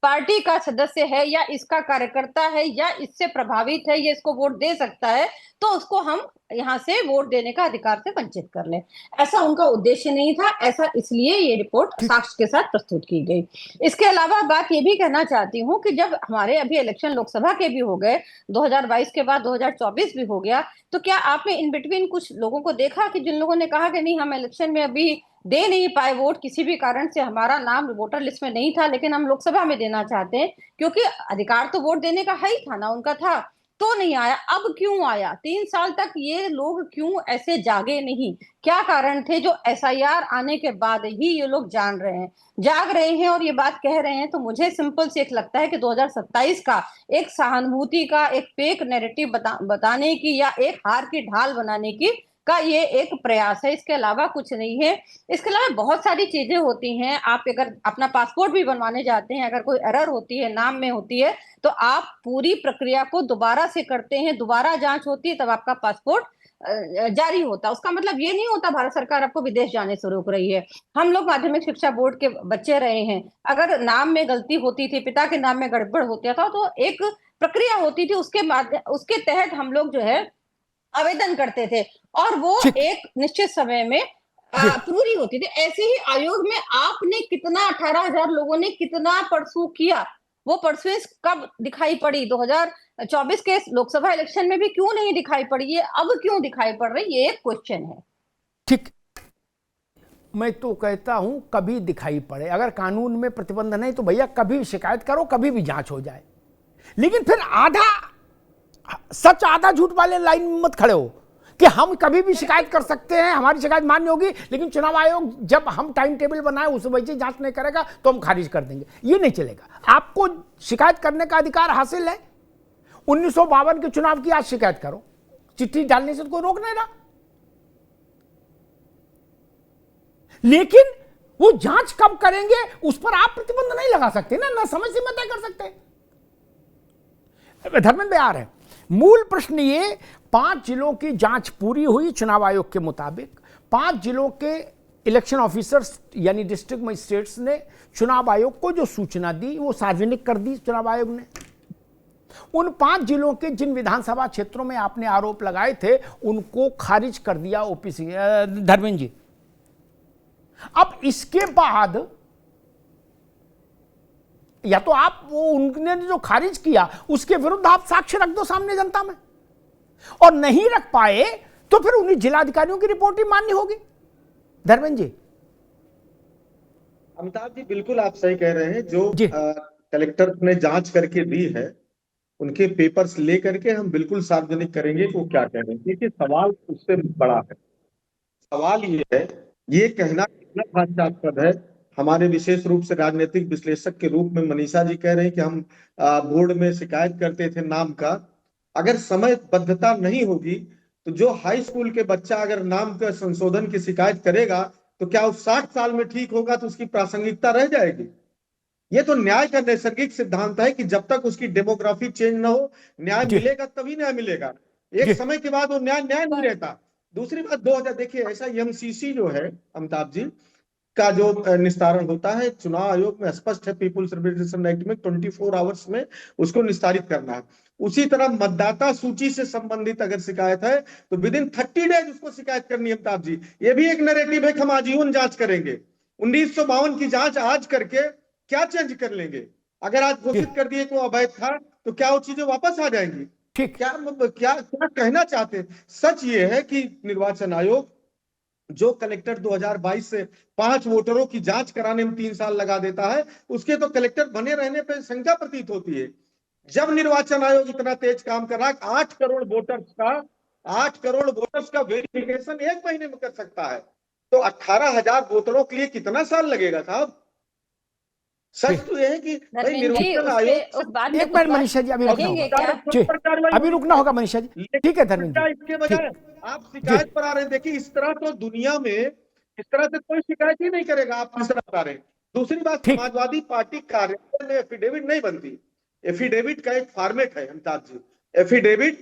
पार्टी का सदस्य है या इसका कार्यकर्ता है या इससे प्रभावित है, ये इसको वोट दे सकता है, तो उसको हम यहाँ से वोट देने का अधिकार से वंचित कर ले, ऐसा उनका उद्देश्य नहीं था। ऐसा इसलिए ये रिपोर्ट साक्ष्य के साथ प्रस्तुत की गई। इसके अलावा बात ये भी कहना चाहती हूँ कि जब हमारे अभी इलेक्शन लोकसभा के भी हो गए, 2022 के बाद 2024 भी हो गया, तो क्या आपने इन बिटवीन कुछ लोगों को देखा कि जिन लोगों ने कहा कि नहीं हम इलेक्शन में अभी दे नहीं पाए वोट, किसी भी कारण से हमारा नाम वोटर लिस्ट में नहीं था, लेकिन हम लोकसभा में देना चाहते हैं क्योंकि अधिकार तो वोट देने का ही था ना, उनका था, तो नहीं आया। अब क्यों आया? 3 साल तक ये लोग क्यों ऐसे जागे नहीं? क्या कारण थे जो एसआईआर आने के बाद ही ये लोग जाग रहे हैं और ये बात कह रहे हैं? तो मुझे सिंपल से एक लगता है कि 2027 का एक सहानुभूति का, एक फेक नैरेटिव बताने की या एक हार की ढाल बनाने की का ये एक प्रयास है, इसके अलावा कुछ नहीं है। इसके अलावा बहुत सारी चीजें होती हैं। आप अगर अपना पासपोर्ट भी बनवाने जाते हैं, अगर कोई एरर होती है, नाम में होती है, तो आप पूरी प्रक्रिया को दोबारा से करते हैं, दोबारा जांच होती है, तब आपका पासपोर्ट जारी होता है। उसका मतलब ये नहीं होता भारत सरकार आपको विदेश जाने से रोक रही है। हम लोग माध्यमिक शिक्षा बोर्ड के बच्चे रहे हैं, अगर नाम में गलती होती थी, पिता के नाम में गड़बड़ होता था, तो एक प्रक्रिया होती थी, उसके तहत हम लोग जो है आवेदन करते थे और वो एक निश्चित समय में पूरी होती थी। ऐसे ही आयोग में आपने कितना 18,000 लोगों ने कितना परसू किया, वो परसुएंस कब दिखाई पड़ी? 2024 के लोकसभा इलेक्शन में भी क्यों नहीं दिखाई पड़ी? ये अब क्यों दिखाई पड़ रही? ये एक क्वेश्चन है। ठीक, मैं तो कहता हूं कभी दिखाई पड़े, अगर कानून में प्रतिबंध नहीं तो भैया कभी शिकायत करो, कभी भी जांच हो जाए, लेकिन फिर आधा सच आधा झूठ वाले लाइन में मत खड़े हो कि हम कभी भी शिकायत कर सकते हैं, हमारी शिकायत मान्य होगी, लेकिन चुनाव आयोग जब हम टाइम टेबल बनाए उस वजह जांच नहीं करेगा तो हम खारिज कर देंगे। ये नहीं चलेगा। आपको शिकायत करने का अधिकार हासिल है। 1952 के चुनाव की आज शिकायत करो, चिट्ठी डालने से तो कोई रोक नहीं रहा, लेकिन वो जांच कब करेंगे उस पर आप प्रतिबंध नहीं लगा सकते ना समय सीमा तय कर सकते। धर्मेंद्र भाई आ रहे हैं। मूल प्रश्न ये, 5 जिलों की जांच पूरी हुई चुनाव आयोग के मुताबिक। 5 जिलों के इलेक्शन ऑफिसर्स यानी डिस्ट्रिक्ट मजिस्ट्रेट्स ने चुनाव आयोग को जो सूचना दी वो सार्वजनिक कर दी चुनाव आयोग ने। उन 5 जिलों के जिन विधानसभा क्षेत्रों में आपने आरोप लगाए थे उनको खारिज कर दिया ओपीसी धर्मेंद्र जी। अब इसके बाद या तो आप वो उनने जो खारिज किया उसके विरुद्ध आप साक्ष्य रख दो सामने जनता में, और नहीं रख पाए तो फिर उन्हीं जिलाधिकारियों की रिपोर्ट ही मान्य होगी। धर्मेंद्र जी। अमिताभ जी बिल्कुल आप सही कह रहे हैं। जो कलेक्टर ने जांच करके दी है उनके पेपर्स ले करके हम बिल्कुल सार्वजनिक करेंगे कि वो क्या कह रहे हैं। देखिए सवाल उससे बड़ा है। सवाल ये है, ये कहना कितना हास्यास्पद है। हमारे विशेष रूप से राजनीतिक विश्लेषक के रूप में मनीषा जी कह रहे हैं कि हम बोर्ड में शिकायत करते थे नाम का। अगर समयबद्धता नहीं होगी तो जो हाई स्कूल के बच्चा अगर नाम का संशोधन की शिकायत करेगा तो क्या उस 60 साल में ठीक होगा तो उसकी प्रासंगिकता रह जाएगी। ये तो न्याय का नैसर्गिक सिद्धांत है कि जब तक उसकी डेमोग्राफी चेंज ना हो न्याय मिलेगा तभी न्याय मिलेगा। एक समय के बाद वो न्याय नहीं रहता। दूसरी बात 2000 देखिए ऐसा एमसीसी जो है अमिताभ जी का जो निस्तारण होता है चुनाव आयोग में स्पष्ट है, पीपुल्स रिप्रेजेंटेशन एक्ट में 24 आवर्स में उसको निस्तारित करना है। उसी तरह मतदाता सूची से संबंधित अगर शिकायत है तो विद इन 30 डेज उसको शिकायत करनी है। अमिताभ जी ये भी एक नैरेटिव है कि हम आजीवन जांच करेंगे। 1952 की जांच आज करके क्या चेंज कर लेंगे? अगर आज घोषित कर दिए कि वो अवैध था तो क्या वो चीजें वापस आ जाएंगी? क्या क्या क्या कहना चाहते हैं? सच ये है कि निर्वाचन आयोग जो कलेक्टर 2022 से 5 वोटरों की जांच कराने में 3 साल लगा देता है उसके तो कलेक्टर बने रहने पर शंका प्रतीत होती है। जब निर्वाचन आयोग इतना तेज काम कर रहा है 8 करोड़ वोटर्स का वेरिफिकेशन 1 महीने में कर सकता है तो 18,000 वोटरों के लिए कितना साल लगेगा साहब? सच तो यह है कि भाई निर्वाचन आयोग एक मिनट मनीषा जी अभी रुकना होगा मनीषा जी। ठीक है धर्मेंद्र, इसके बजाय आप शिकायत पर आ रहे हैं। देखिए इस तरह तो दुनिया में इस तरह से कोई शिकायत ही नहीं करेगा। आप किस तरह बता रहे हैं? दूसरी बात समाजवादी पार्टी कार्यालय में एफिडेविट नहीं बनती। एफिडेविट का एक फॉर्मेट है अमिताभ जी। एफिडेविट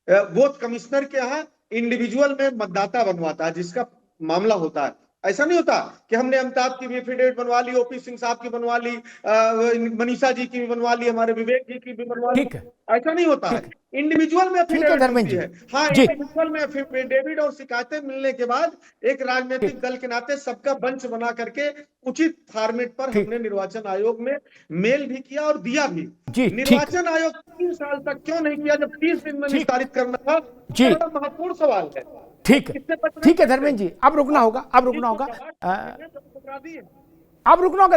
वो कमिश्नर के यहाँ इंडिविजुअल में मतदाता बनवाता है जिसका मामला होता है। ऐसा नहीं होता कि हमने अमिताभ की भी एफिडेविट बनवा ली, ओपी सिंह साहब की बनवा ली, मनीषा जी की भी बनवा ली, हमारे विवेक जी की भी बनवा ली। ऐसा नहीं होता है। इंडिविजुअल में एफिडेविट है। हाँ इंडिविजुअल में एफिडेविट और शिकायतें मिलने के बाद एक राजनीतिक दल के नाते सबका बंच बना करके उचित फॉर्मेट पर हमने निर्वाचन आयोग में मेल भी किया और दिया भी। निर्वाचन आयोग 3 साल तक क्यों नहीं किया जब 30 दिन में निस्तारित करना था? बड़ा महत्वपूर्ण सवाल है। ठीक है धर्मेंद्र जी अब रुकना होगा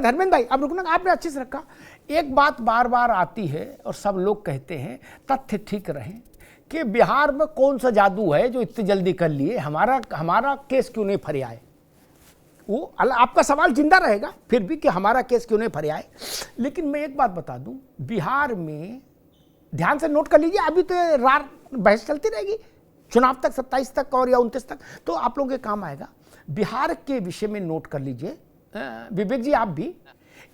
धर्मेंद्र भाई अब रुकना। आपने अच्छे से रखा। एक बात बार बार आती है और सब लोग कहते हैं तथ्य ठीक रहे कि बिहार में कौन सा जादू है जो इतनी जल्दी कर लिए, हमारा केस क्यों नहीं फरियाए। वो आपका सवाल जिंदा रहेगा फिर भी कि हमारा केस क्यों नहीं फरियाए। लेकिन मैं एक बात बता दूं, बिहार में ध्यान से नोट कर लीजिए, अभी तो रार बहस चलती रहेगी चुनाव तक 27 तक और या 29 तक, तो आप लोगों के काम आएगा। बिहार के विषय में नोट कर लीजिए विवेक जी आप भी,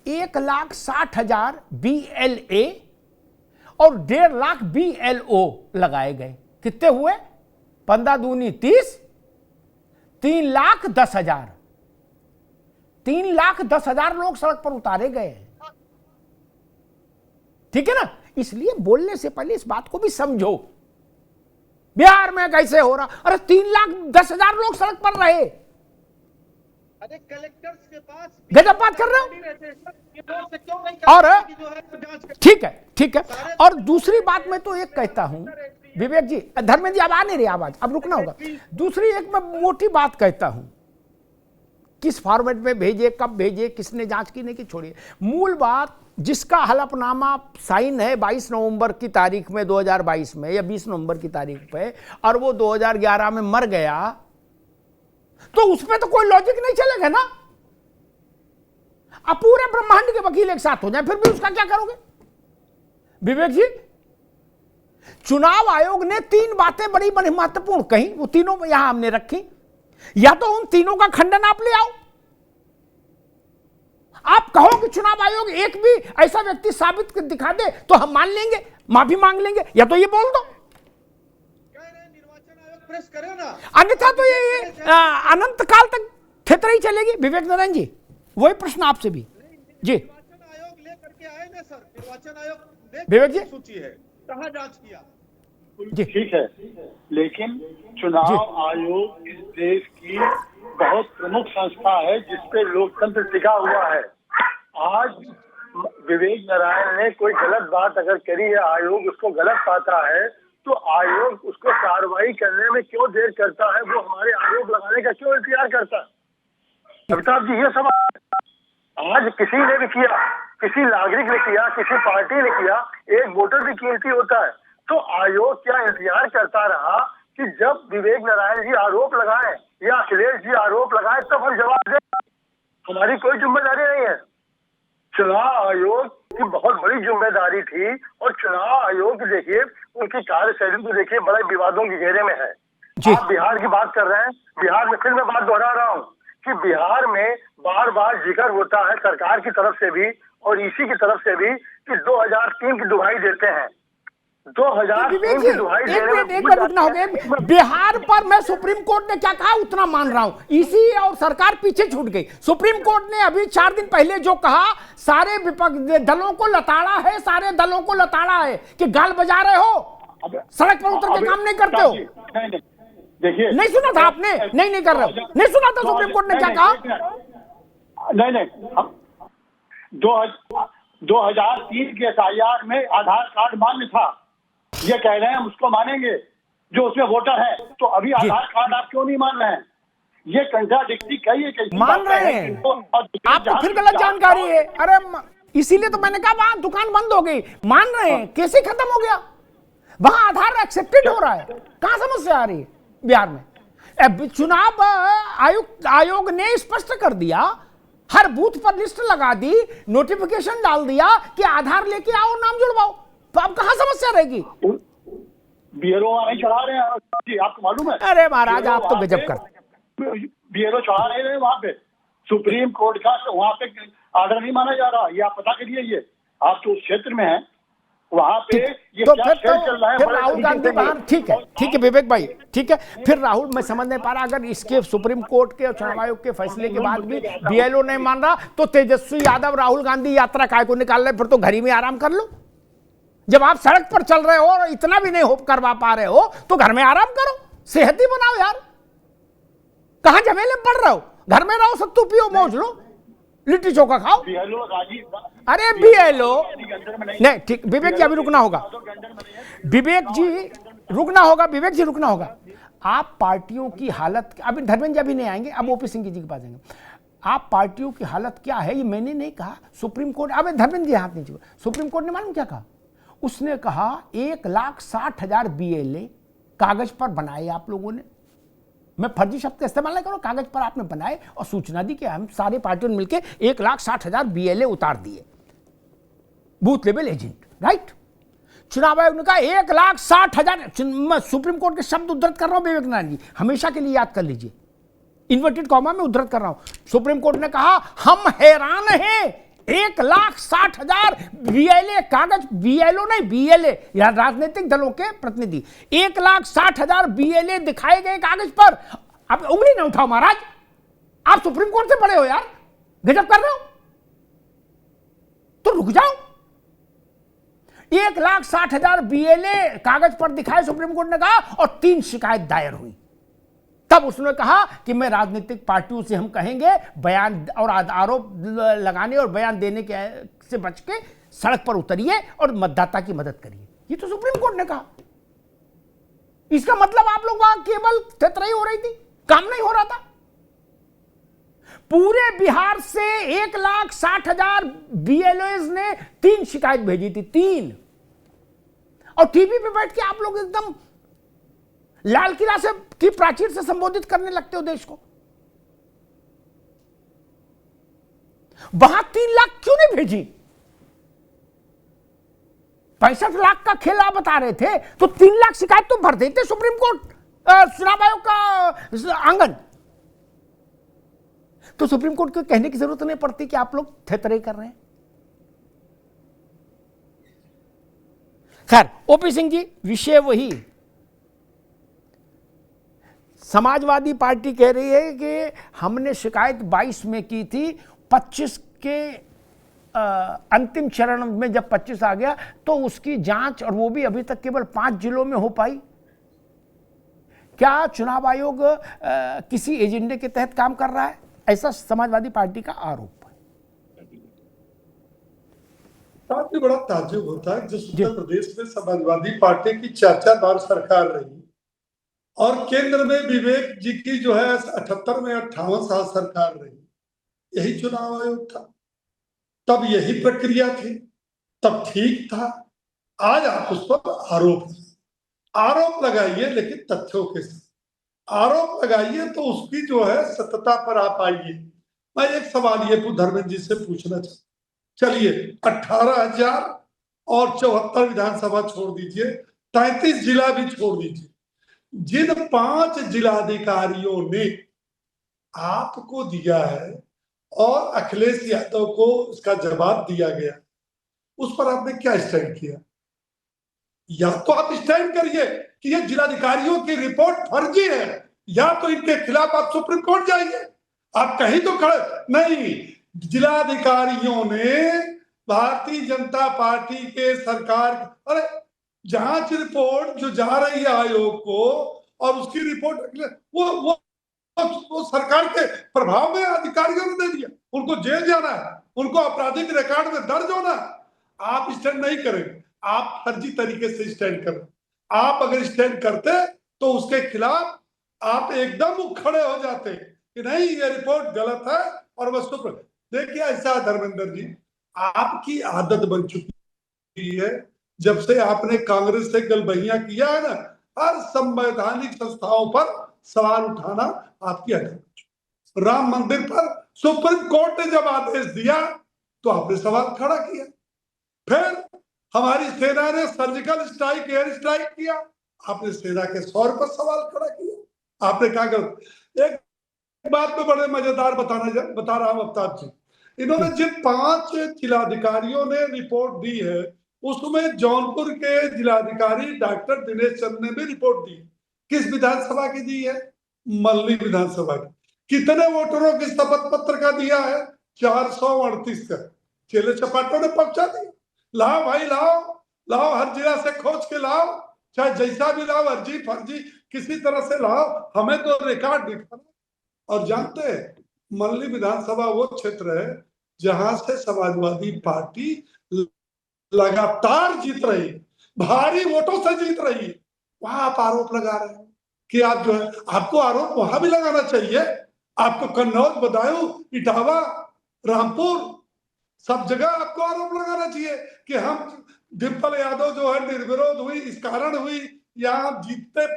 1,60,000 BLA और 1.5 लाख BLO लगाए गए। कितने हुए? 15 दूनी 30, 3,10,000 3,10,000 लोग सड़क पर उतारे गए। ठीक है ना? इसलिए बोलने से पहले इस बात को भी समझो बिहार में कैसे हो रहा। अरे 3,10,000 लोग सड़क पर रहे। अरे कलेक्टर्स के पास गजब बात कर रहे हो। और ठीक है और दूसरी बात मैं तो एक कहता हूं विवेक जी, धर्मेंद्र जी अब आ नहीं रही आवाज, अब रुकना होगा। दूसरी एक मैं मोटी बात कहता हूं, किस फॉर्मेट में भेजे, कब भेजे, किसने जांच की नहीं की छोड़िए। मूल बात जिसका हलफनामा साइन है 22 नवंबर की तारीख में 2022 में या 20 नवंबर की तारीख पे और वो 2011 में मर गया तो उसमें तो कोई लॉजिक नहीं चलेगा ना। अब पूरे ब्रह्मांड के वकील एक साथ हो जाए फिर भी उसका क्या करोगे विवेक जी? चुनाव आयोग ने 3 बातें बड़ी बड़ी महत्वपूर्ण कही, वो तीनों यहां हमने रखी। या तो उन तीनों का खंडन आप ले आओ, आप कहो कि चुनाव आयोग एक भी ऐसा व्यक्ति साबित दिखा दे तो हम मान लेंगे, माफी मांग लेंगे, या तो ये बोल दो प्रेस करे ना, अन्यथा तो ये अनंत काल तक थेतरा ही चलेगी। विवेक नारायण जी, वही प्रश्न आपसे भी जी। निर्वाचन आयोग लेकर के आए ना सर, निर्वाचन आयोग विवेक जी सूची है, कहाँ जांच किया? जी ठीक है, लेकिन चुनाव आयोग इस देश की बहुत प्रमुख संस्था है जिसपे लोकतंत्र टिका हुआ है। आज विवेक नारायण ने कोई गलत बात अगर करी है, आयोग उसको गलत पाता है, तो आयोग उसको कार्रवाई करने में क्यों देर करता है? वो हमारे आरोप लगाने का क्यों इंतजार करता है? अमिताभ जी, ये सवाल आज किसी ने भी किया, किसी नागरिक ने किया, किसी पार्टी ने किया, एक वोटर भी कीमती होता है। तो आयोग क्या इंतजार करता रहा कि जब विवेक नारायण जी आरोप लगाएं या अखिलेश जी आरोप लगाएं तब हम जवाब दें? हमारी कोई जिम्मेदारी नहीं है। चुनाव आयोग की बहुत बड़ी जिम्मेदारी थी, और चुनाव आयोग देखिए, उनकी कार्यशैली तो देखिए बड़े विवादों के घेरे में है। आप बिहार की बात कर रहे हैं, बिहार में फिर मैं बात दोहरा रहा हूँ कि बिहार में बार बार जिक्र होता है सरकार की तरफ से भी और ईसी की तरफ से भी कि 2003 की दुहाई देते हैं। 2003 की दुहाई देने में एक मिनट रुकना होगा। बिहार पर मैं सुप्रीम कोर्ट ने क्या कहा उतना मान रहा हूं, इसी और सरकार पीछे छूट गई। सुप्रीम कोर्ट ने अभी 4 दिन पहले जो कहा, सारे विपक्ष दलों को लताड़ा है, सारे दलों को लताड़ा है कि गाल बजा रहे हो, सड़क पर उतर के काम नहीं करते हो। देखिए, नहीं सुना था आपने? नहीं कर रहे हो, नहीं सुना था सुप्रीम कोर्ट ने क्या कहा? नहीं 2003 के SIR में आधार कार्ड मान्य था, ये कह रहे हैं हम उसको मानेंगे जो उसमें वोटर है, तो अभी आधार कार्ड आप क्यों नहीं मान रहे हैं? ये कंट्राडिक्टी कई मान रहे हैं आप, तो फिर गलत जानकारी है। अरे इसीलिए तो मैंने कहा वहां दुकान बंद हो गई। मान रहे हैं, कैसे खत्म हो गया? वहां आधार एक्सेप्टेड हो रहा है, कहां समस्या आ रही है बिहार में? चुनाव आयोग ने स्पष्ट कर दिया, हर बूथ पर लिस्ट लगा दी, नोटिफिकेशन डाल दिया कि आधार लेके आओ, नाम जुड़वाओ। तो अब कहां समस्या रहेगी? बीएलओ नहीं चढ़ा रहे हैं, आपको मालूम है? अरे महाराज, आप तो गजब कर। बीएलओ चढ़ा नहीं रहे वहां पे, सुप्रीम कोर्ट का वहां पे ऑर्डर नहीं माना जा रहा। ये आप पता करिए, ये आप तो उस क्षेत्र में हैं, वहां पे ये तो क्या खेल चल रहा है? फिर राहुल गांधी बाहर, ठीक है विवेक भाई, ठीक है। फिर राहुल, मैं समझ नहीं पा रहा, अगर इसके सुप्रीम कोर्ट के और चुनाव आयोग के फैसले के बाद भी बीएलओ नहीं मान रहा, तो तेजस्वी यादव राहुल गांधी यात्रा काय को निकाल रहे? फिर तो घर ही में आराम कर लो। जब आप सड़क पर चल रहे हो और इतना भी नहीं होप करवा पा रहे हो, तो घर में आराम करो, सेहत ही बनाओ यार। कहां झमेले में पड़ रहे हो? घर में रहो, सत्तू पियो, मौज लो, लिट्टी चोखा खाओ। अरे बीएलओ नहीं, ठीक, विवेक जी अभी रुकना होगा, विवेक जी रुकना होगा। आप पार्टियों की हालत, अभी धर्मेंद्र जी अभी नहीं आएंगे, अब ओपी सिंह जी के पास आएंगे। आप पार्टियों की हालत क्या है ये मैंने नहीं कहा, सुप्रीम कोर्ट, अब धर्मेंद्र जी हाथ नीचे। सुप्रीम कोर्ट ने मालूम क्या कहा? उसने कहा 1,60,000 BLA कागज पर बनाए आप लोगों ने। मैं फर्जी शब्द का इस्तेमाल नहीं करूं, कागज पर आपने बनाए और सूचना दी कि हम सारे पार्टियों ने मिलकर 1,60,000 BLA उतार दिए, बूथ लेवल एजेंट, राइट? चुनाव आयोग ने कहा 1,60,000, मैं सुप्रीम कोर्ट के शब्द उद्धृत कर रहा हूं विवेक नारायण जी, हमेशा के लिए याद कर लीजिए, इन्वर्टेड कॉमा में उद्धृत कर रहा हूं। सुप्रीम कोर्ट ने कहा हम हैरान हैं, 1,60,000 BLA कागज, BLO नहीं BLA, या राजनीतिक दलों के प्रतिनिधि, 1,60,000 BLA दिखाए गए कागज पर। आप उंगली न उठाओ महाराज, आप सुप्रीम कोर्ट से बड़े हो यार, गजब कर रहे हो, तो रुक जाओ। 1,60,000 BLA कागज पर दिखाए सुप्रीम कोर्ट ने कहा, और 3 शिकायत दायर हुई। तब उसने कहा कि मैं राजनीतिक पार्टियों से हम कहेंगे बयान और आरोप लगाने और बयान देने के से बच के सड़क पर उतरिए और मतदाता की मदद करिए। ये तो सुप्रीम कोर्ट ने कहा। इसका मतलब आप लोग वहां केवल थेतराई हो रही थी, काम नहीं हो रहा था। पूरे बिहार से 1,60,000 BLOs ने 3 शिकायत भेजी थी, 3। और टीवी पे बैठ के आप लोग एकदम लाल किला से की प्राचीर से संबोधित करने लगते हो देश को। वहां 3 लाख क्यों नहीं भेजी? 65 लाख का खेल आप बता रहे थे, तो 3 लाख शिकायत तो भर देते सुप्रीम कोर्ट चुनाव आयोग का आंगन। तो सुप्रीम कोर्ट को कहने की जरूरत नहीं पड़ती कि आप लोग थेतरे कर रहे हैं। खैर, ओपी सिंह जी, विषय वही, समाजवादी पार्टी कह रही है कि हमने शिकायत 22 में की थी, 25 के अंतिम चरण में जब 25 आ गया तो उसकी जांच, और वो भी अभी तक केवल 5 जिलों में हो पाई। क्या चुनाव आयोग किसी एजेंडे के तहत काम कर रहा है? ऐसा समाजवादी पार्टी का आरोप है। काफी बड़ा ताज्जुब होता है जिस उत्तर प्रदेश में समाजवादी पार्टी की 4 बार सरकार रही और केंद्र में विवेक जी की जो है 78 में 58 साल सरकार रही, यही चुनाव आयोग था, तब यही प्रक्रिया थी, तब ठीक था। आज आप उस पर आरोप लगाइए, लेकिन तथ्यों के साथ आरोप लगाइए तो उसकी जो है सत्यता पर आप आइए। मैं एक सवाल ये धर्मेंद्र जी से पूछना चाहता, चलिए 18,000 और 74 विधानसभा छोड़ दीजिए, 33 जिला भी छोड़ दीजिए, जिन 5 जिलाधिकारियों ने आपको दिया है और अखिलेश यादव को उसका जवाब दिया गया, उस पर आपने क्या स्टैंड किया? या तो आप स्टैंड करिए कि ये जिलाधिकारियों की रिपोर्ट फर्जी है, या तो इनके खिलाफ आप सुप्रीम कोर्ट जाइए। आप कहीं तो खड़े नहीं। जिलाधिकारियों ने भारतीय जनता पार्टी के सरकार, अरे जांच रिपोर्ट जो जा रही है आयोग को और उसकी रिपोर्ट वो सरकार के प्रभाव में अधिकारियों ने दे दिया, उनको जेल जाना है, उनको आपराधिक रिकॉर्ड में दर्ज होना है। आप स्टैंड नहीं करेंगे, आप फर्जी तरीके से स्टैंड कर रहे। आप अगर स्टैंड करते तो उसके खिलाफ आप एकदम खड़े हो जाते कि नहीं ये रिपोर्ट गलत है और वह सुप्रीम। देखिए ऐसा धर्मेंद्र जी, आपकी आदत बन चुकी है, जब से आपने कांग्रेस से गलबहियां किया है ना, हर संवैधानिक संस्थाओं पर सवाल उठाना आपकी आदत। राम मंदिर पर सुप्रीम कोर्ट ने जब आदेश दिया तो आपने सवाल खड़ा किया। फिर हमारी सेना ने सर्जिकल स्ट्राइक, एयर स्ट्राइक किया, आपने सेना के सौर पर सवाल खड़ा किया। आपने क्या कर, एक बात में बड़े मजेदार बता रहा हूं अवतार जी, इन्होंने जिन 5 जिलाधिकारियों ने रिपोर्ट दी है उसमें जौनपुर के जिलाधिकारी डॉक्टर दिनेश चंद ने भी रिपोर्ट दी। किस विधानसभा की दी है? मल्ली विधानसभा की। कितने वोटरों की शपथ पत्र का दिया है? 438 का। चेले चपाटों ने पहुंचा दिया, लाओ भाई लाओ, लाओ हर जिला से खोज के लाओ, चाहे जैसा भी लाओ, अर्जी फर्जी किसी तरह से लाओ, हमें तो रिकॉर्ड दिखाना। और जानते हैं मल्ली विधानसभा वो क्षेत्र है जहां से समाजवादी पार्टी लगातार जीत रही, भारी वोटों से जीत रही है। वहां आप आरोप लगा रहे हैं कि आप जो है, आपको आरोप वहां भी लगाना चाहिए। आपको कन्नौज, बदायूं, इटावा, रामपुर, सब जगह आपको आरोप लगाना चाहिए कि हम डिम्पल यादव जो है निर्विरोध हुई, इस कारण हुई, यहाँ जीतते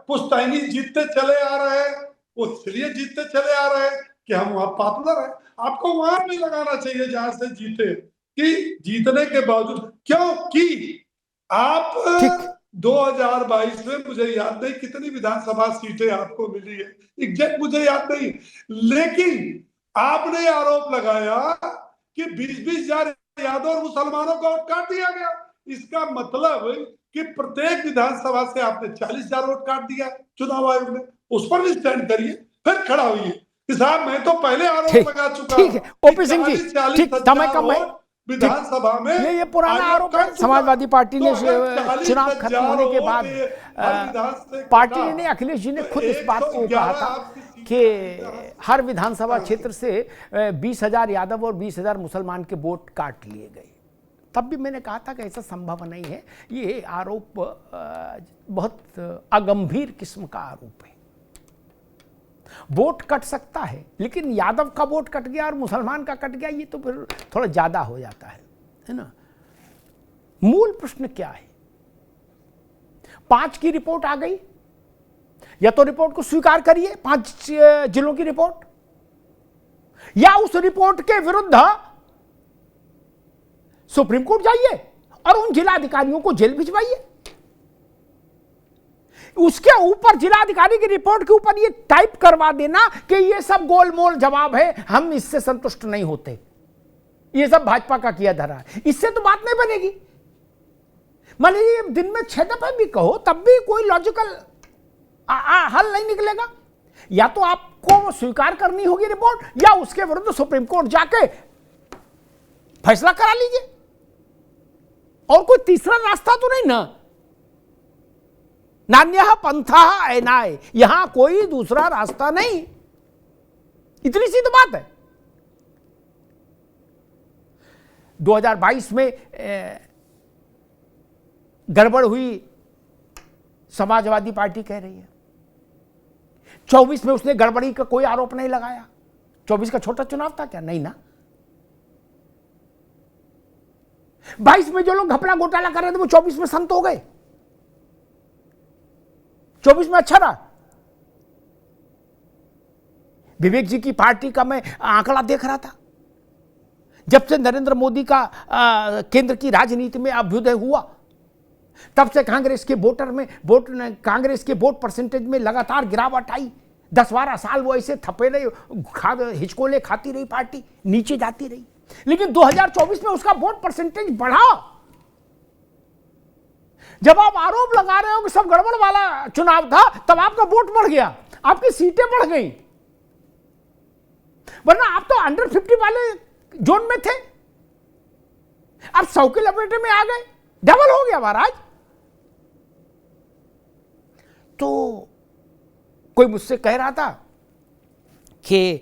पुश्तैनी जीतते चले आ रहे हैं, वो इसलिए जीतते चले आ रहे हैं कि हम वहां पॉपुलर है। आपको वहां भी लगाना चाहिए जहां से जीते, कि जीतने के बावजूद क्योंकि आप 2022 में मुझे याद नहीं कितनी विधानसभा सीटें आपको मिली है, एग्जैक्ट मुझे याद नहीं, लेकिन आपने आरोप लगाया कि 20-20 हजार यादव और मुसलमानों को वोट काट दिया गया। इसका मतलब कि प्रत्येक विधानसभा से आपने 40,000 वोट काट दिया चुनाव आयोग ने। उस पर भी स्टैंड करिए, फिर खड़ा होइए साहब, मैं तो पहले आरोप लगा चुका हूं। ठीक है ओपी सिंह जी, ठीक, समय कम है विधानसभा में, ये पुराना आरोप है। समाजवादी पार्टी ने चुनाव खत्म होने के बाद पार्टी ने, अखिलेश जी ने खुद इस बात को कहा था कि हर विधानसभा क्षेत्र से 20,000 यादव और 20,000 मुसलमान के वोट काट लिए गए। तब भी मैंने कहा था कि ऐसा संभव नहीं है, ये आरोप बहुत अगंभीर किस्म का आरोप है। वोट कट सकता है, लेकिन यादव का वोट कट गया और मुसलमान का कट गया, ये तो फिर थोड़ा ज्यादा हो जाता है ना। मूल प्रश्न क्या है? 5 की रिपोर्ट आ गई, या तो रिपोर्ट को स्वीकार करिए, 5 जिलों की रिपोर्ट, या उस रिपोर्ट के विरुद्ध सुप्रीम कोर्ट जाइए और उन जिलाधिकारियों को जेल भिजवाइए। उसके ऊपर जिलाधिकारी की रिपोर्ट के ऊपर ये टाइप करवा देना कि ये सब गोलमोल जवाब है, हम इससे संतुष्ट नहीं होते, ये सब भाजपा का किया धरा है, इससे तो बात नहीं बनेगी। मान लीजिए दिन में 6 दफे भी कहो, तब भी कोई लॉजिकल हल नहीं निकलेगा। या तो आपको स्वीकार करनी होगी रिपोर्ट, या उसके विरुद्ध सुप्रीम कोर्ट जाके फैसला करा लीजिए। और कोई तीसरा रास्ता तो नहीं ना। नान्यः पंथः अयनाय, यहां कोई दूसरा रास्ता नहीं, इतनी सी तो बात है। 2022 में गड़बड़ हुई, समाजवादी पार्टी कह रही है। 24 में उसने गड़बड़ी का कोई आरोप नहीं लगाया। 24 का छोटा चुनाव था क्या? नहीं ना। 22 में जो लोग घपला घोटाला कर रहे थे वो 24 में संत हो गए। 24 में अच्छा रहा। विवेक जी की पार्टी का मैं आंकड़ा देख रहा था, जब से नरेंद्र मोदी का केंद्र की राजनीति में अभ्युदय हुआ, तब से कांग्रेस के कांग्रेस के वोट परसेंटेज में लगातार गिरावट आई। 10-12 साल वो ऐसे थपे रहे, हिचकोले खाती रही, पार्टी नीचे जाती रही। लेकिन 2024 में उसका वोट परसेंटेज बढ़ा। जब आप आरोप लगा रहे हो कि सब गड़बड़ वाला चुनाव था, तब आपका वोट बढ़ गया, आपकी सीटें बढ़ गई। वरना आप तो अंडर 50 वाले जोन में थे, आप 100 के लपेटे में आ गए, डबल हो गया महाराज। तो कोई मुझसे कह रहा था कि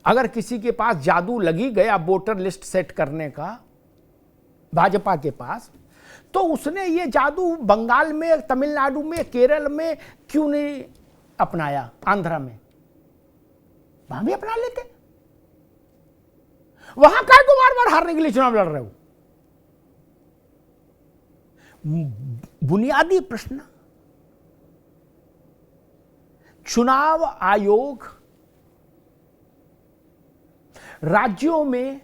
अगर किसी के पास जादू लगी गया वोटर लिस्ट सेट करने का, भाजपा के पास, तो उसने ये जादू बंगाल में, तमिलनाडु में, केरल में क्यों नहीं अपनाया? आंध्रा में, वहां भी अपना लेते। वहां काय को बार बार हारने के लिए चुनाव लड़ रहे हो? बुनियादी प्रश्न, चुनाव आयोग राज्यों में,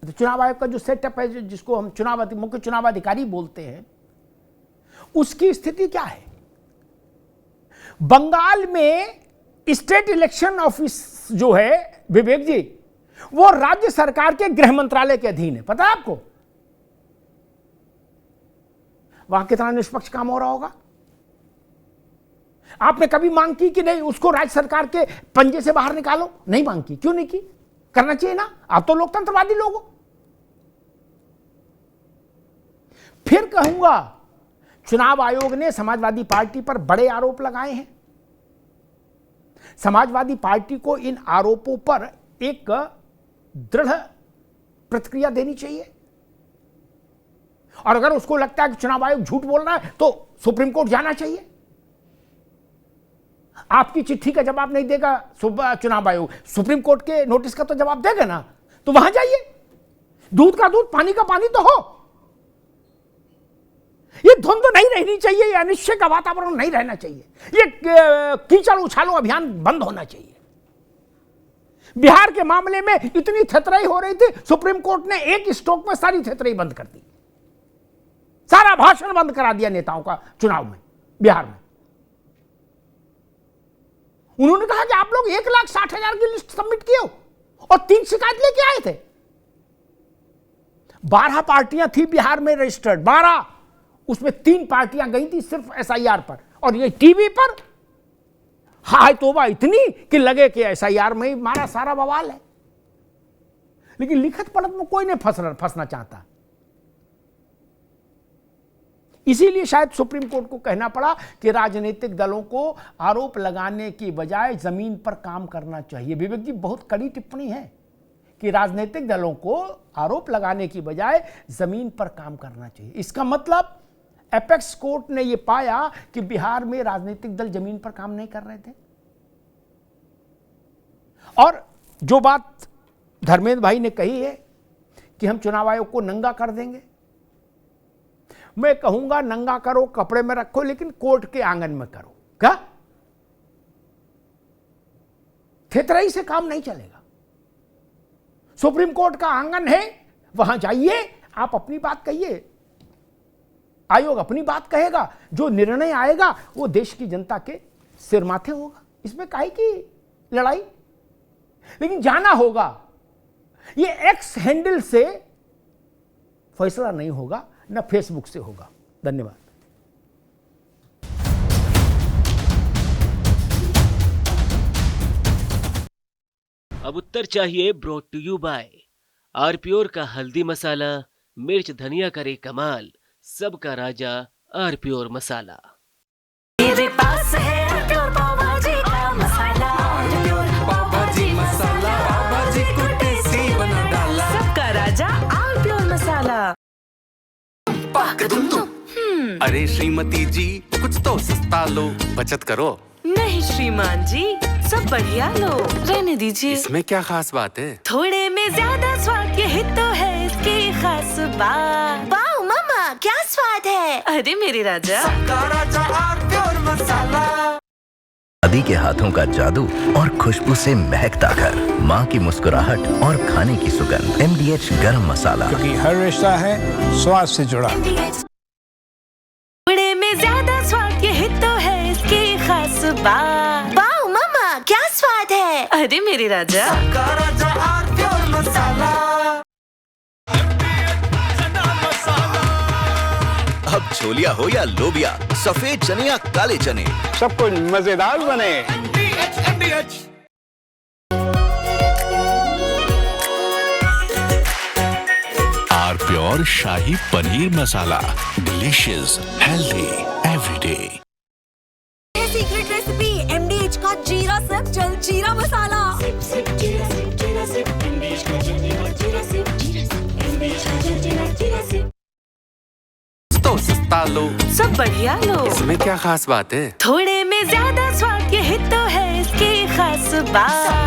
चुनाव आयोग का जो सेटअप है, जिसको हम मुख्य चुनाव अधिकारी बोलते हैं, उसकी स्थिति क्या है? बंगाल में स्टेट इलेक्शन ऑफिस जो है विवेक जी, वो राज्य सरकार के गृह मंत्रालय के अधीन है। पता है आपको वहां कितना निष्पक्ष काम हो रहा होगा? आपने कभी मांग की कि नहीं उसको राज्य सरकार के पंजे से बाहर निकालो? नहीं मांग की। क्यों नहीं की? करना चाहिए ना, आप तो लोकतंत्रवादी लोग हो। फिर कहूंगा, चुनाव आयोग ने समाजवादी पार्टी पर बड़े आरोप लगाए हैं। समाजवादी पार्टी को इन आरोपों पर एक दृढ़ प्रतिक्रिया देनी चाहिए, और अगर उसको लगता है कि चुनाव आयोग झूठ बोल रहा है तो सुप्रीम कोर्ट जाना चाहिए। आपकी चिट्ठी का जवाब नहीं देगा चुनाव आयोग, सुप्रीम कोर्ट के नोटिस का तो जवाब देगा ना, तो वहां जाइए। दूध का दूध, पानी का पानी तो हो। ये धुंध नहीं रहनी चाहिए, ये अनिश्चय का वातावरण नहीं रहना चाहिए, ये कीचड़ उछालो अभियान बंद होना चाहिए। बिहार के मामले में इतनी थेतराई हो रही थी, सुप्रीम कोर्ट ने एक स्ट्रोक में सारी थेतराई बंद कर दी, सारा भाषण बंद करा दिया नेताओं का चुनाव में, बिहार में। उन्होंने कहा कि आप लोग 1,60,000 की लिस्ट सबमिट किए हो और 3 शिकायत लेके आए थे। 12 पार्टियां थी बिहार में रजिस्टर्ड, 12, उसमें 3 पार्टियां गई थी सिर्फ SIR पर, और ये टीवी पर हाय तोबा इतनी कि लगे कि SIR में ही हमारा सारा बवाल है। लेकिन लिखत पढ़त में कोई नहीं फंसना चाहता। इसीलिए शायद सुप्रीम कोर्ट को कहना पड़ा कि राजनीतिक दलों को आरोप लगाने की बजाय जमीन पर काम करना चाहिए। विवेक जी, बहुत कड़ी टिप्पणी है कि राजनीतिक दलों को आरोप लगाने की बजाय जमीन पर काम करना चाहिए। इसका मतलब एपेक्स कोर्ट ने यह पाया कि बिहार में राजनीतिक दल जमीन पर काम नहीं कर रहे थे। और जो बात धर्मेंद्र भाई ने कही है कि हम चुनाव आयोग को नंगा कर देंगे, मैं कहूंगा नंगा करो, कपड़े में रखो, लेकिन कोर्ट के आंगन में करो। क्या? थेतराई से काम नहीं चलेगा। सुप्रीम कोर्ट का आंगन है, वहां जाइए, आप अपनी बात कहिए, आयोग अपनी बात कहेगा, जो निर्णय आएगा वो देश की जनता के सिर माथे होगा। इसमें काहे की लड़ाई? लेकिन जाना होगा। ये एक्स हैंडल से फैसला नहीं होगा, न फेसबुक से होगा। धन्यवाद। अब उत्तर चाहिए ब्रॉट टू यू बाय आरप्योर का हल्दी मसाला, मिर्च धनिया करे कमाल, सबका राजा आरप्योर मसाला। मेरे पास है आरप्योर पाव भाजी का मसाला, आरप्योर पाव भाजी मसाला, पाव भाजी को टेस्टी बना डाला, सबका राजा आरप्योर मसाला। पाक तुम अरे श्रीमती जी कुछ तो सस्ता लो, बचत करो। नहीं श्रीमान जी, सब बढ़िया लो, रहने दीजिए। इसमें क्या खास बात है? थोड़े में ज्यादा स्वाद, यही तो है इसकी खास बात। वाओ मामा, क्या स्वाद है। अरे मेरे राजा, सबका राजा आरप्योर मसाला। दादी के हाथों का जादू और खुशबू से महकता घर, माँ की मुस्कुराहट और खाने की सुगंध। MDH गरम मसाला, क्योंकि हर रिश्ता है स्वाद से जुड़ा। थोड़े में ज्यादा स्वाद, यही तो है इसकी खास बात। वाओ मामा, क्या स्वाद है। अरे मेरे राजा, सबका राजा आरप्योर मसाला। अब छोलिया हो या लोबिया, सफेद चने या काले चने, सब कुछ मजेदार बने। आरप्योर shahi paneer masala, delicious healthy everyday. Secret recipe MDH का जीरा सिप जल जीरा मसाला। तो सस्ता लो, सब बढ़िया लो, इसमें क्या खास बात है? थोड़े में ज्यादा स्वाद, यही तो है इसकी खास बात।